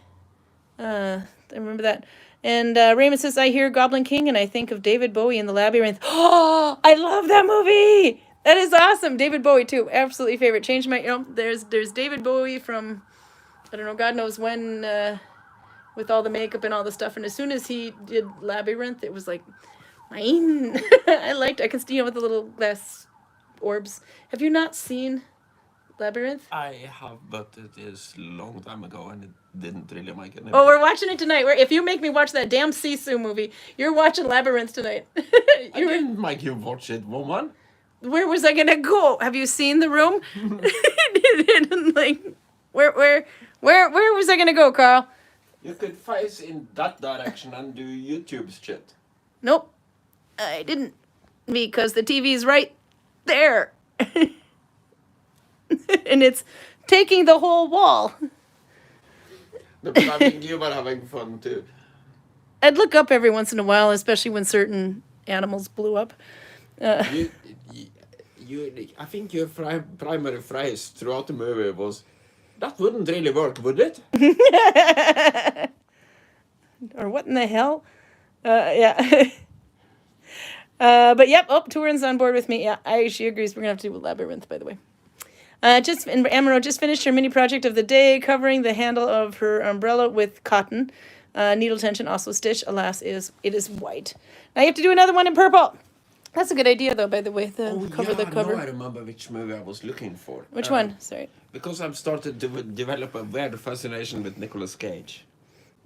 I remember that. And Raymond says, I hear Goblin King and I think of David Bowie in The Labyrinth. Oh, I love that movie. That is awesome. David Bowie, too. Absolutely favorite. Change my, there's David Bowie from, I don't know, God knows when, with all the makeup and all the stuff. And as soon as he did Labyrinth, it was like, mine. I can see, with the little glass orbs. Have you not seen Labyrinth? I have, but it is a long time ago and it didn't really make it. Oh, we're watching it tonight. If you make me watch that damn Sisu movie, you're watching Labyrinth tonight. I didn't make you watch it, woman. Where was I gonna go? Have you seen The Room? Where was I gonna go, Carl? You could face in that direction and do YouTube shit. Nope, I didn't, because the TV's right there. And it's taking the whole wall. But I think you were having fun too. I'd look up every once in a while, especially when certain animals blew up. I think your primary phrase throughout the movie was, that wouldn't really work, would it? Or what in the hell? Yeah. But yep, Turin's on board with me. Yeah, she agrees. We're going to have to do a Labyrinth, by the way. Amaro just finished her mini project of the day, covering the handle of her umbrella with cotton. Needle tension, also stitch. Alas, it is white. Now you have to do another one in purple. That's a good idea, though, by the way, the cover. Now I remember which movie I was looking for. Which one? Sorry. Because I've started to develop a weird fascination with Nicolas Cage.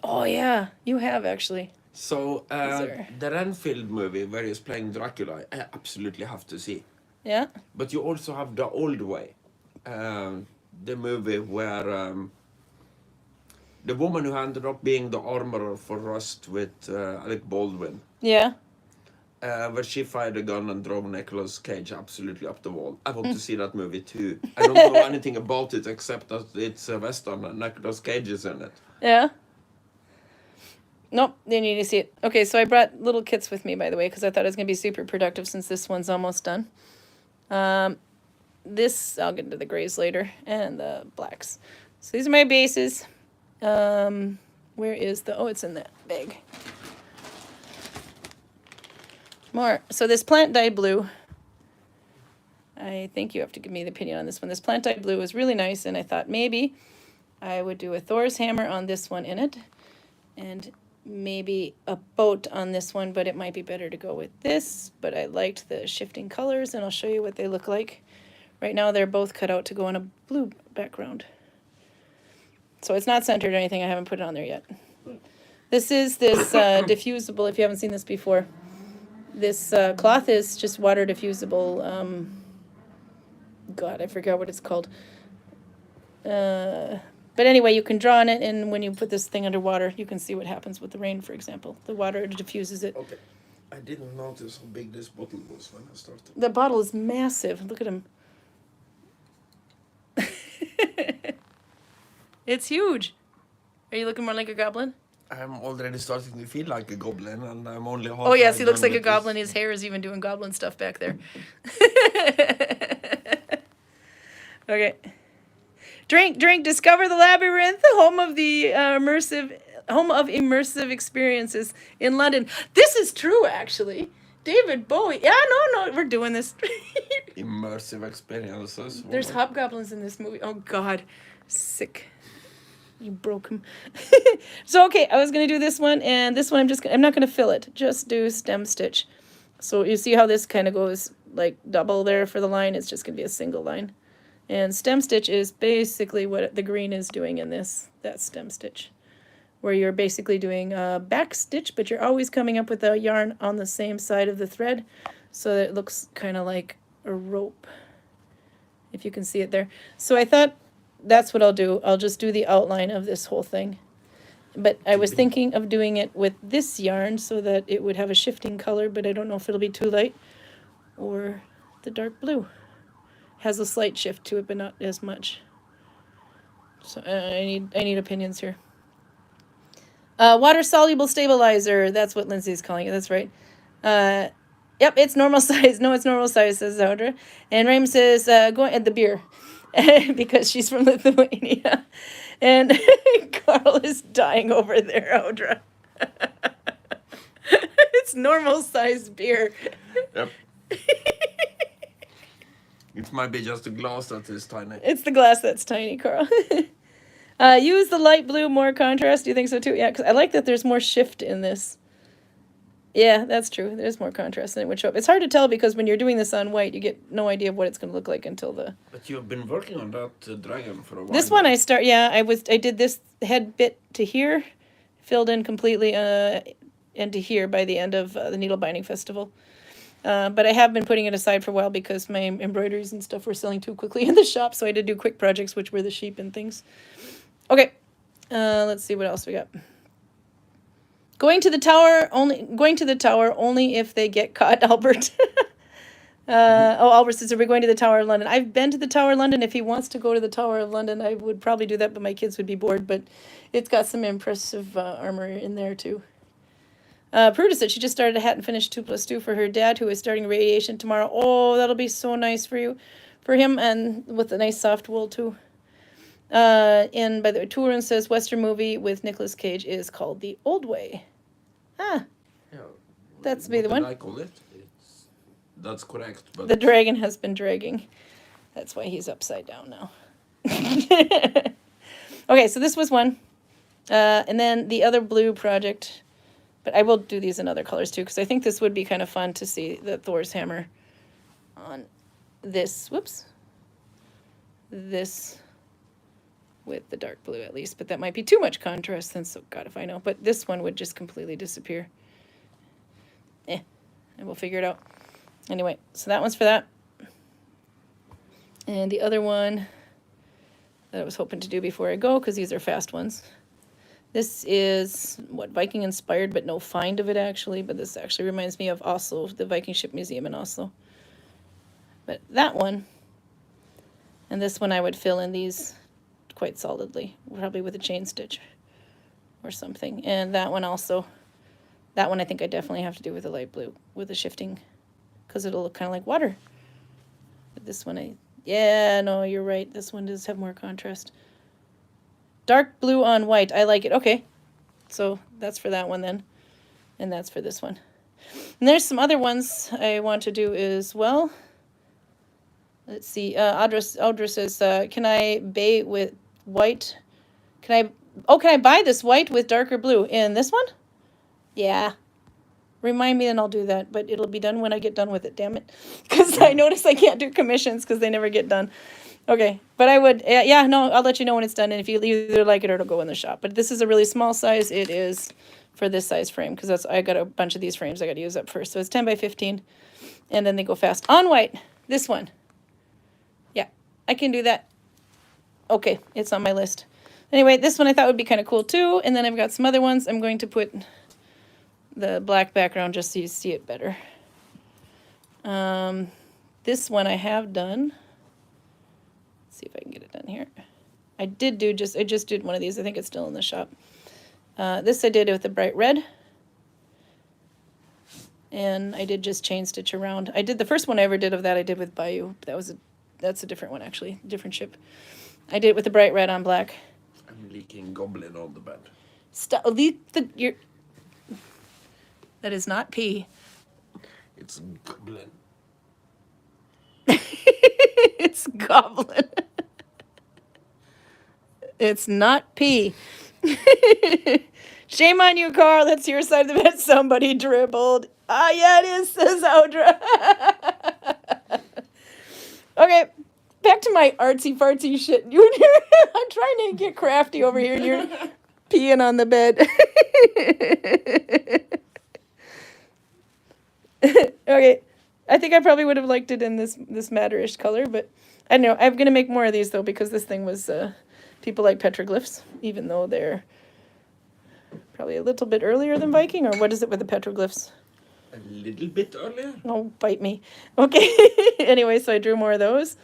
Oh, yeah. You have, actually. So, the Renfield movie where he's playing Dracula, I absolutely have to see. Yeah? But you also have The Old Way. The movie where the woman who ended up being the armorer for Rust with Alec Baldwin. Yeah. Where she fired a gun and drove Nicolas Cage absolutely up the wall. I want to see that movie too. I don't know anything about it except that it's a Western and Nicolas Cage is in it. Yeah. Nope, you need to see it. Okay, so I brought little kits with me, by the way, because I thought it was going to be super productive since this one's almost done. This, I'll get into the grays later, and the blacks. So these are my bases. Where is it's in that bag. More. So this plant dyed blue, I think you have to give me the opinion on this one. This plant dyed blue is really nice, and I thought maybe I would do a Thor's hammer on this one in it, and maybe a boat on this one, but it might be better to go with this. But I liked the shifting colors, and I'll show you what they look like. Right now they're both cut out to go on a blue background. So it's not centered or anything. I haven't put it on there yet. This is diffusable, if you haven't seen this before. This cloth is just water diffusible. God, I forgot what it's called. But anyway, you can draw on it, and when you put this thing underwater, you can see what happens with the rain, for example. The water diffuses it. Okay. I didn't notice how big this bottle was when I started. The bottle is massive. Look at him. It's huge. Are you looking more like a goblin? I'm already starting to feel like a goblin, and I'm only half. Oh yes, he looks done like a with goblin. this. His hair is even doing goblin stuff back there. Okay. Drink, drink, discover the labyrinth, home of immersive experiences in London. This is true, actually. David Bowie. Yeah, no, we're doing this. Immersive experiences. There's hobgoblins in this movie. Oh God, sick. You broke him. So okay, I was gonna do this one, and this one I'm not gonna fill it. Just do stem stitch. So you see how this kind of goes like double there for the line. It's just gonna be a single line. And stem stitch is basically what the green is doing in this. That's stem stitch, where you're basically doing a back stitch, but you're always coming up with the yarn on the same side of the thread, so that it looks kind of like a rope, if you can see it there. So I thought that's what I'll do. I'll just do the outline of this whole thing. But I was thinking of doing it with this yarn so that it would have a shifting color, but I don't know if it'll be too light or the dark blue. Has a slight shift to it, but not as much. So I need opinions here. Water soluble stabilizer. That's what Lindsay's calling it. That's right. Yep, it's normal size. No, it's normal size, says Audra. And Raym says, go at the beer. Because she's from Lithuania. And Karl is dying over there, Audra. It's normal size beer. Yep. It might be just a glass that is tiny. It's the glass that's tiny, Karl. Use the light blue, more contrast. Do you think so too? Yeah, because I like that there's more shift in this. Yeah, that's true. There's more contrast than it would show up. It's hard to tell because when you're doing this on white, you get no idea of what it's going to look like until the... But you've been working on that dragon for a while. This one I did this head bit to here, filled in completely and to here by the end of the Needle Binding Festival. But I have been putting it aside for a while because my embroideries and stuff were selling too quickly in the shop, so I did do quick projects, which were the sheep and things. Okay, let's see what else we got. Going to the tower only if they get caught, Albert. Albert says, are we going to the Tower of London? I've been to the Tower of London. If he wants to go to the Tower of London, I would probably do that, but my kids would be bored. But it's got some impressive armor in there, too. Pruda said she just started a hat and finished 2+2 for her dad, who is starting radiation tomorrow. Oh, that'll be so nice for him, and with a nice soft wool, too. And by the way, Turin says Western movie with Nicolas Cage is called The Old Way. Ah, Yeah, that's be the one. I call it. That's correct. But The dragon has been dragging. That's why he's upside down now. Okay, so this was one. And then the other blue project. But I will do these in other colors too, because I think this would be kind of fun to see the Thor's hammer on this. Whoops. This with the dark blue at least, but that might be too much contrast then, so God if I know. But this one would just completely disappear. And we'll figure it out. Anyway, so that one's for that. And the other one that I was hoping to do before I go, because these are fast ones. This is, Viking inspired, but no find of it actually. But this actually reminds me of Oslo, the Viking Ship Museum in Oslo. But that one, and this one I would fill in these quite solidly, probably with a chain stitch or something. And that one also, that one I think I definitely have to do with a light blue, with a shifting, because it'll look kind of like water. But this one, yeah, no, you're right. This one does have more contrast. Dark blue on white. I like it. Okay. So that's for that one then. And that's for this one. And there's some other ones I want to do as well. Let's see. Audra says, can I bait with white? Can I buy this white with darker blue in this one? Yeah. Remind me and I'll do that. But it'll be done when I get done with it, damn it. Because I notice I can't do commissions because they never get done. Okay, but I would, no, I'll let you know when it's done, and if you either like it or it'll go in the shop. But this is a really small size. It is for this size frame, because I got a bunch of these frames I got to use up first. So it's 10 by 15, and then they go fast. On white, this one. Yeah, I can do that. Okay, it's on my list. Anyway, this one I thought would be kind of cool too, and then I've got some other ones. I'm going to put the black background just so you see it better. This one I have done. Let's see if I can get it done here. I just did one of these. I think it's still in the shop. This I did with the bright red. And I did just chain stitch around. I did the first one I ever did of that I did with Bayou. That's a different one actually, different ship. I did it with the bright red on black. I'm leaking goblin on the bed. Stop, that is not pee. It's goblin. It's goblin. It's not pee. Shame on you, Carl. That's your side of the bed. Somebody dribbled. Ah, yeah, it is, says Audra. Okay, back to my artsy-fartsy shit. I'm trying to get crafty over here, and you're peeing on the bed. Okay, I think I probably would have liked it in this matter-ish color, but I don't know. I'm going to make more of these, though, because this thing was... people like petroglyphs, even though they're probably a little bit earlier than Viking, or what is it with the petroglyphs? A little bit earlier? Oh, bite me. Okay. Anyway, so I drew more of those.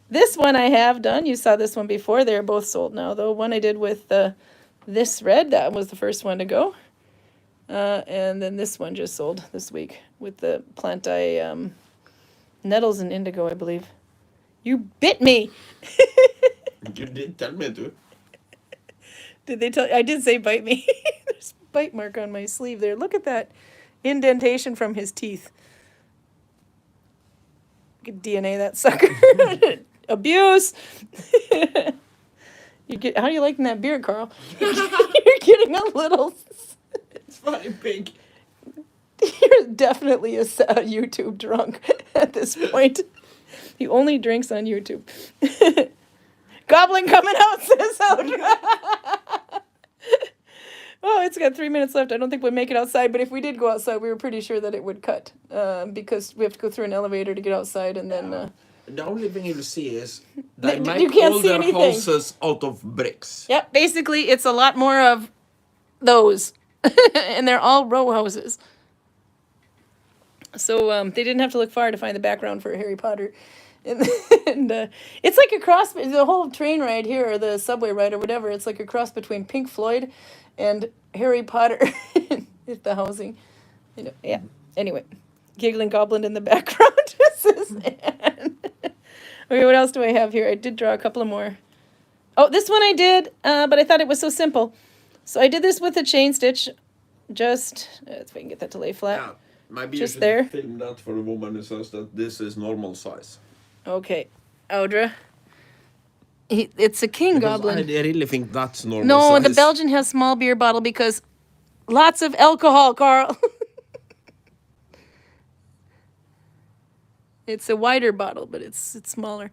This one I have done. You saw this one before. They're both sold now, though. One I did with this red. That was the first one to go. And then this one just sold this week with the plantae nettles and indigo, I believe. You bit me! You did tell me to. Did they tell you? I did say bite me. There's a bite mark on my sleeve there. Look at that indentation from his teeth. You could DNA that sucker. Abuse. How are you liking that beard, Carl? You're getting a little... It's very big. You're definitely a YouTube drunk at this point. He only drinks on YouTube. Goblin coming out, says Audra. Oh, it's got 3 minutes left. I don't think we'll make it outside, but if we did go outside, we were pretty sure that it would cut because we have to go through an elevator to get outside, and then... the only thing you'll see is they you make can't all see their anything. houses out of bricks. Yep, basically it's a lot more of those, and they're all row houses. So they didn't have to look far to find the background for Harry Potter. And it's like a cross, the whole train ride here, or the subway ride, or whatever, it's like a cross between Pink Floyd and Harry Potter. If the housing, yeah. Anyway, giggling goblin in the background. Okay, what else do I have here? I did draw a couple of more. Oh, this one I did, but I thought it was so simple. So I did this with a chain stitch, just, if I can get that to lay flat. Yeah, maybe just you should there. film that for a woman who says that this is normal size. Okay, Audra. It's a king goblin. I really think that's normal No, size. the Belgian has small beer bottle because lots of alcohol, Carl. It's a wider bottle, but it's smaller.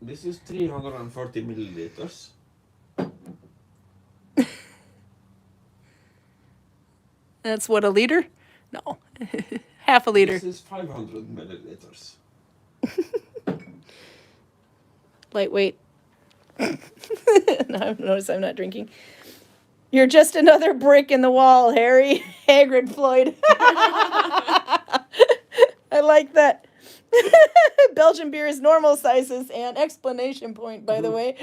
This is 340 milliliters. That's what, a liter? No, half a liter. This is 500 milliliters. Lightweight. Now notice I'm not drinking. You're just another brick in the wall, Harry. Hagrid Floyd. I like that. Belgian beer is normal sizes, and explanation point, by the way.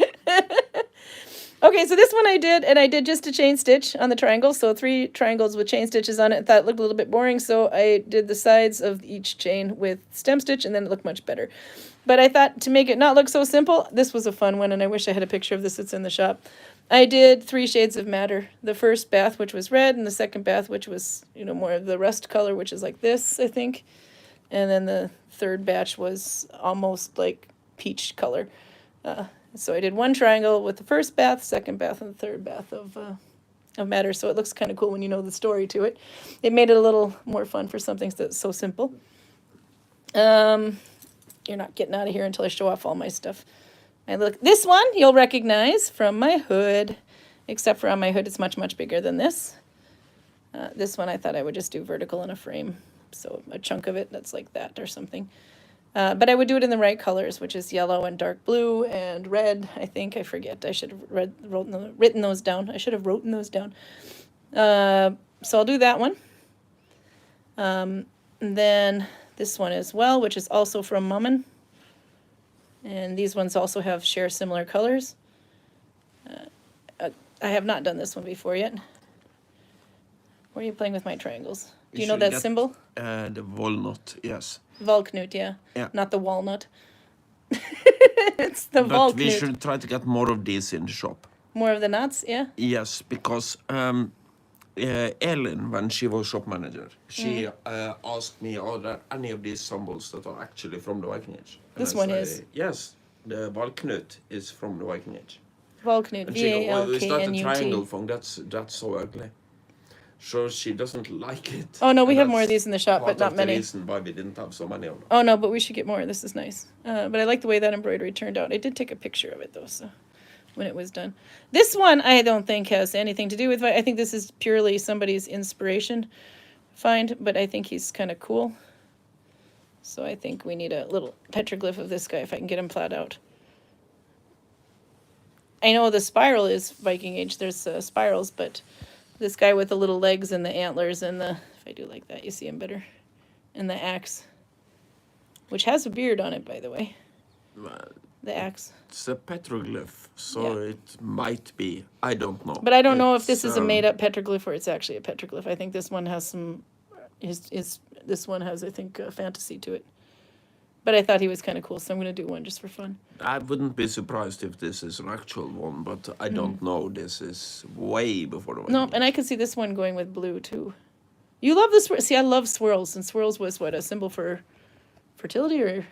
Okay, so this one I did, and I did just a chain stitch on the triangle, so 3 triangles with chain stitches on it. I thought it looked a little bit boring, so I did the sides of each chain with stem stitch, and then it looked much better. But I thought to make it not look so simple, this was a fun one, and I wish I had a picture of this that's in the shop. I did 3 shades of madder. The first bath, which was red, and the second bath, which was, more of the rust color, which is like this, I think. And then the third batch was almost like peach color. So I did 1 triangle with the first bath, second bath, and the third bath of madder. So it looks kind of cool when you know the story to it. It made it a little more fun for something that's so simple. You're not getting out of here until I show off all my stuff. This one you'll recognize from my hood, except for on my hood it's much, much bigger than this. This one I thought I would just do vertical in a frame. So a chunk of it that's like that or something. But I would do it in the right colors, which is yellow and dark blue and red, I think. I forget. I should have written those down. I should have written those down. So I'll do that one. And then this one as well, which is also from Mummin. And these ones also share similar colors. I have not done this one before yet. Where are you playing with my triangles? Do you know that symbol? The walnut, yes. Valknut, yeah. Not the walnut. It's the Valknut. But we should try to get more of these in the shop. More of the nuts, yeah? Yes, because Ellen, when she was shop manager, she asked me, are there any of these symbols that are actually from the Viking Age? And this one is? Yes, the Valknut is from the Viking Age. Valknut, V-A-L-K-N-U-T. Is that the triangle thing? That's so ugly. So she doesn't like it. Oh no, we have more of these in the shop, but not many. That's the reason why we didn't have so many of them. Oh no, but we should get more. This is nice. But I like the way that embroidery turned out. I did take a picture of it though, so when it was done. This one I don't think has anything to do with. I think this is purely somebody's inspiration find, but I think he's kind of cool. So I think we need a little petroglyph of this guy if I can get him plowed out. I know the spiral is Viking Age. There's spirals, but this guy with the little legs and the antlers and the, if I do like that, you see him better, and the axe, which has a beard on it, by the way. The axe. It's a petroglyph, so it might be. I don't know. But I don't know if this is a made-up petroglyph or it's actually a petroglyph. I think this one has some, this one has, I think, a fantasy to it. But I thought he was kind of cool, so I'm going to do one just for fun. I wouldn't be surprised if this is an actual one, but I don't know. This is way before the No, and I can see this one going with blue, too. You love the swirls. See, I love swirls, and swirls was, what, a symbol for fertility, or?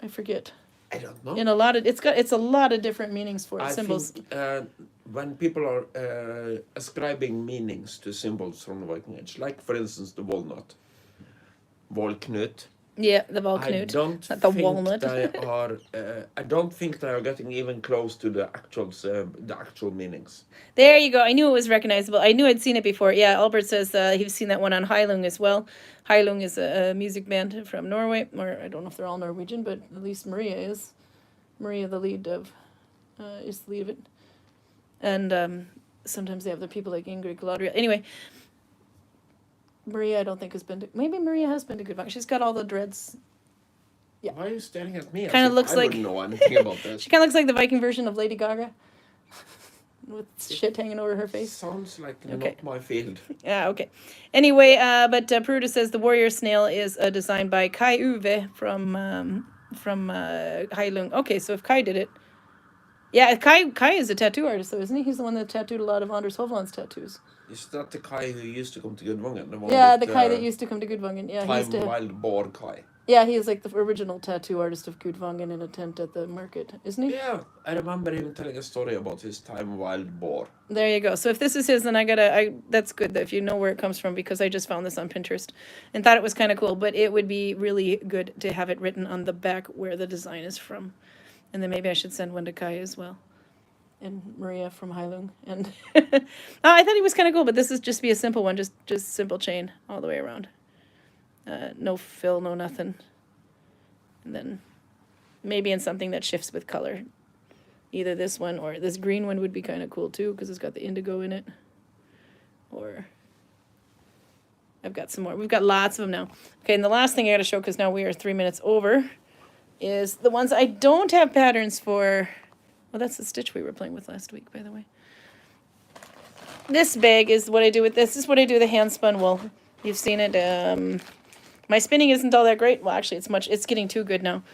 I forget. I don't know. In a lot of, it's a lot of different meanings for symbols. Think, when people are ascribing meanings to symbols from the Viking Age, like, for instance, the walnut, Valknut. Yeah, the Valknut, not the walnut. I don't think they are getting even close to the actual meanings. There you go. I knew it was recognizable. I knew I'd seen it before. Yeah, Albert says he's seen that one on Heilung as well. Heilung is a music band from Norway, or I don't know if they're all Norwegian, but at least Maria is. Maria, the lead of, is the lead of it. And sometimes they have the people like Ingrid Galadriel. Anyway. Maria, I don't think has been to... Maybe Maria has been to Gudvangen. She's got all the dreads. Yeah. Why are you staring at me? Kind of looks like... I wouldn't know anything about this. She kind of looks like the Viking version of Lady Gaga. With shit hanging over her face. Sounds like not my field. Yeah, okay. Anyway, but Peruta says the warrior snail is a design by Kai Uwe from Heilung. Okay, so if Kai did it... Yeah, Kai is a tattoo artist, though, isn't he? He's the one that tattooed a lot of Anders Hovland's tattoos. Is that the Kai who used to come to Gudvangen? The Kai that used to come to Gudvangen. Yeah, Wild Boar Kai. Yeah, he is like the original tattoo artist of Gudvangen in a tent at the market, isn't he? Yeah, I remember him telling a story about his time wild boar. There you go. So if this is his, then that's good that if you know where it comes from, because I just found this on Pinterest and thought it was kind of cool, but it would be really good to have it written on the back where the design is from. And then maybe I should send one to Kai as well. And Maria from Heilung. And I thought he was kind of cool, but this is just be a simple one, just simple chain all the way around. No fill, no nothing. And then maybe in something that shifts with color. Either this one or this green one would be kind of cool too, because it's got the indigo in it. Or I've got some more. We've got lots of them now. Okay, and the last thing I got to show, because now we are 3 minutes over, is the ones I don't have patterns for. Well, that's the stitch we were playing with last week, by the way. This bag is what I do with this. This is what I do with the hand spun wool. You've seen it. My spinning isn't all that great. Well, actually, it's getting too good now.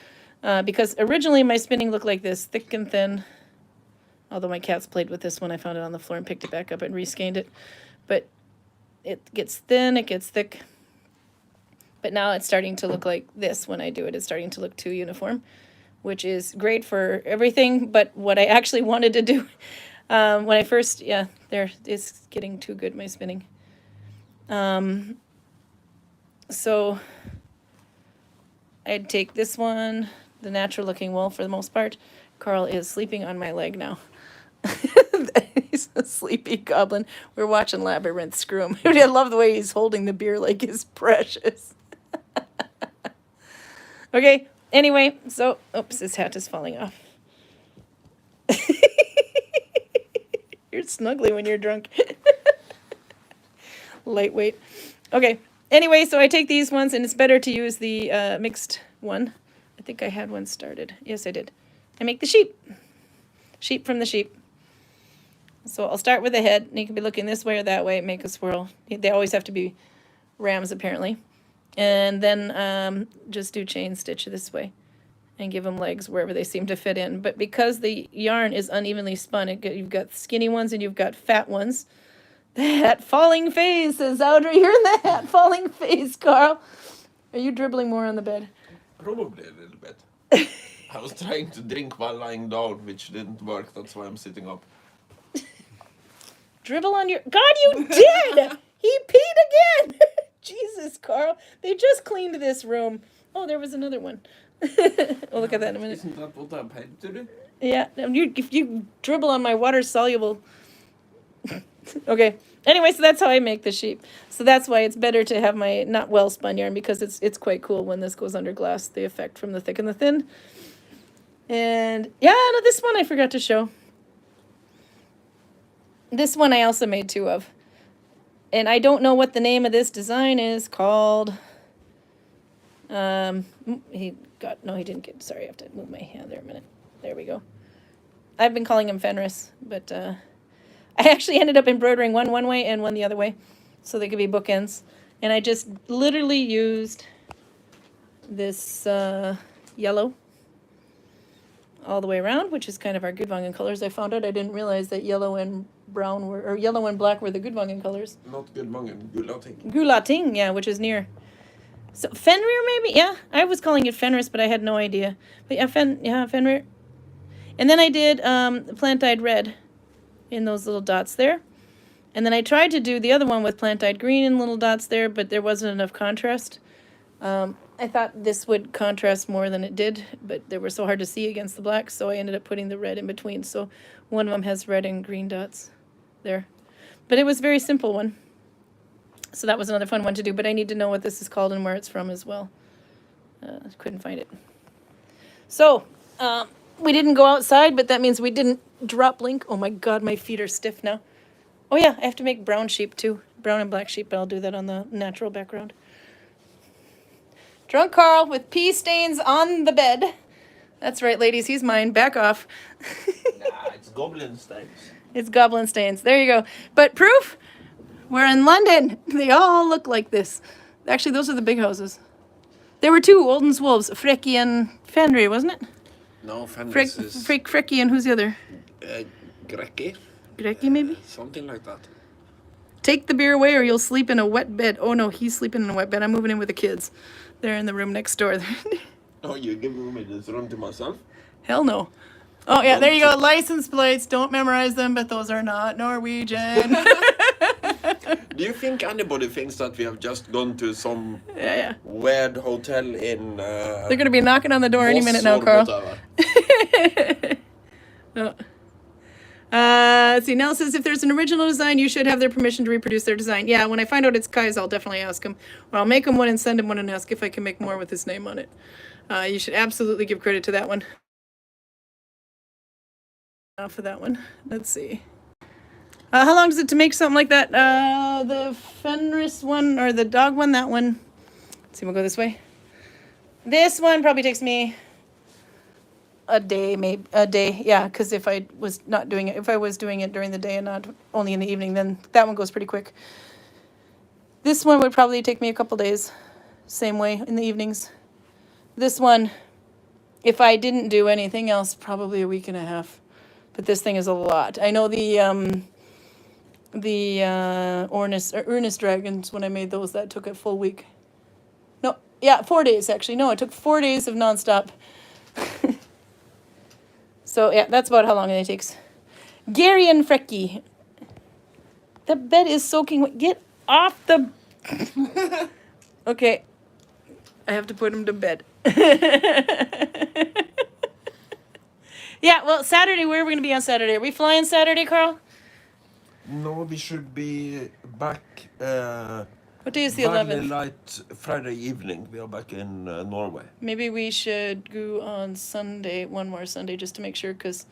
Because originally my spinning looked like this, thick and thin. Although my cats played with this one. I found it on the floor and picked it back up and reskeined it. But it gets thin, it gets thick. But now it's starting to look like this when I do it. It's starting to look too uniform, which is great for everything, but what I actually wanted to do when I first, there, it's getting too good, my spinning. So I'd take this one, the natural looking wool for the most part. Carl is sleeping on my leg now. He's Sleepy goblin. We're watching Labyrinth. Screw him. I love the way he's holding the beer like it's precious. Okay, anyway, so, oops, his hat is falling off. You're snuggly when you're drunk. Lightweight. Okay, anyway, so I take these ones, and it's better to use the mixed one. I think I had one started. Yes, I did. I make the sheep. Sheep from the sheep. So I'll start with the head, and you can be looking this way or that way, make a swirl. They always have to be rams, apparently. And then just do chain stitch this way and give them legs wherever they seem to fit in. But because the yarn is unevenly spun, you've got skinny ones and you've got fat ones. The hat falling face, says Audrey. You're in the hat falling face, Carl. Are you dribbling more on the bed? Probably a little bit. I was trying to drink while lying down, which didn't work. That's why I'm sitting up. Dribble on your... God, you did! He peed again! Jesus, Carl. They just cleaned this room. Oh, there was another one. We'll look at that in a minute. Isn't that what I'm paid to do? Yeah, if you dribble on my water-soluble... Okay. Anyway, so that's how I make the sheep. So that's why it's better to have my not well-spun yarn, because it's quite cool when this goes under glass, the effect from the thick and the thin. And, yeah, no, this one I forgot to show. This one I also made two of. And I don't know what the name of this design is called. He didn't get, sorry, I have to move my hand there a minute. There we go. I've been calling him Fenris, but I actually ended up embroidering one way and one the other way, so they could be bookends. And I just literally used this yellow all the way around, which is kind of our Gudvangen colors. I found out I didn't realize that yellow and brown were, or yellow and black were the Gudvangen colors. Not Gudvangen, Gulating. Gulating, yeah, which is near. So Fenrir maybe? Yeah, I was calling it Fenris, but I had no idea. But yeah, Fenrir. And then I did plant-dyed red in those little dots there. And then I tried to do the other one with plant-dyed green and little dots there, but there wasn't enough contrast. I thought this would contrast more than it did, but they were so hard to see against the black, so I ended up putting the red in between. So one of them has red and green dots there. But it was a very simple one. So that was another fun one to do, but I need to know what this is called and where it's from as well. Couldn't find it. So, we didn't go outside, but that means we didn't drop link. Oh my God, my feet are stiff now. Oh yeah, I have to make brown sheep too. Brown and black sheep, but I'll do that on the natural background. Drunk Carl with pee stains on the bed. That's right, ladies, he's mine. Back off. Nah, it's goblin stains. It's goblin stains. There you go. But proof, we're in London. They all look like this. Actually, those are the big houses. There were two, Olden's Wolves, Freki and Fenrir, wasn't it? No, Fenris is... Freki and who's the other? Grekki. Grekki, maybe? Something like that. Take the beer away or you'll sleep in a wet bed. Oh no, he's sleeping in a wet bed. I'm moving in with the kids. They're in the room next door. Oh, you're giving me this room to myself? Hell no. Oh yeah, there you go. License plates. Don't memorize them, but those are not Norwegian. Do you think anybody thinks that we have just gone to some Yeah. weird hotel in... They're going to be knocking on the door any minute now, Carl. No. Let's see, Nell says, if there's an original design, you should have their permission to reproduce their design. Yeah, when I find out it's Kai's, I'll definitely ask him. Or I'll make him one and send him one and ask if I can make more with his name on it. You should absolutely give credit to that one. For that one. Let's see. How long does it to make something like that? The Fenris one, or the dog one, that one. Let's see, we'll go this way. This one probably takes me a day, maybe a day. Yeah, because if I was doing it during the day and not only in the evening, then that one goes pretty quick. This one would probably take me a couple days, same way in the evenings. This one, if I didn't do anything else, probably a week and a half. But this thing is a lot. I know the earnest dragons, when I made those, that took a full week. No, yeah, 4 days actually. No, it took 4 days of nonstop. So yeah, that's about how long it takes. Gary and Freki. The bed is soaking wet. Get off the... Okay. I have to put him to bed. Yeah, well, Saturday, where are we going to be on Saturday? Are we flying Saturday, Carl? No, we should be back. What day is the Very 11th? late Friday evening. We are back in Norway. Maybe we should go on Sunday, one more Sunday, just to make sure, because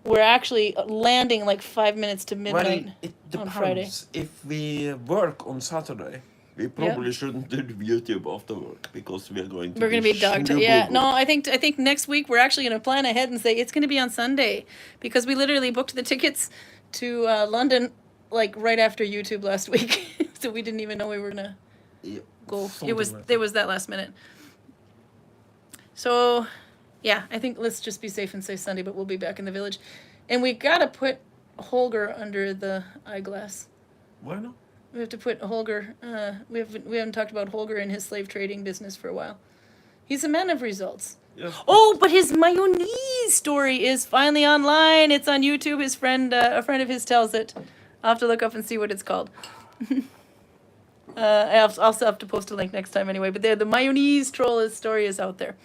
we're actually landing like 5 minutes to midnight Well, it on Friday. depends. If we work on Saturday, we probably shouldn't do the YouTube after work because we are going to We're gonna be dog tired. Yeah, no, I think next week we're actually gonna plan ahead and say it's gonna be on Sunday, because we literally booked the tickets to London like right after YouTube last week, so we didn't even know we were gonna go. It was that last minute. So, yeah, I think let's just be safe and say Sunday, but we'll be back in the village, and we gotta put Holger under the eyeglass. Why not? We have to put Holger. We haven't talked about Holger and his slave trading business for a while. He's a man of results. Yes. Oh, but his mayonnaise story is finally online. It's on YouTube. His friend, a friend of his, tells it. I'll have to look up and see what it's called. I'll also have to post a link next time anyway. But the mayonnaise troll story is out there.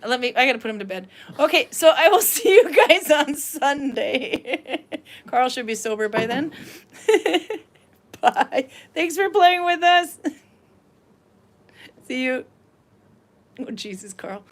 I gotta put him to bed. Okay, so I will see you guys on Sunday. Karl should be sober by then. Bye. Thanks for playing with us. See you. Oh, Jesus, Karl.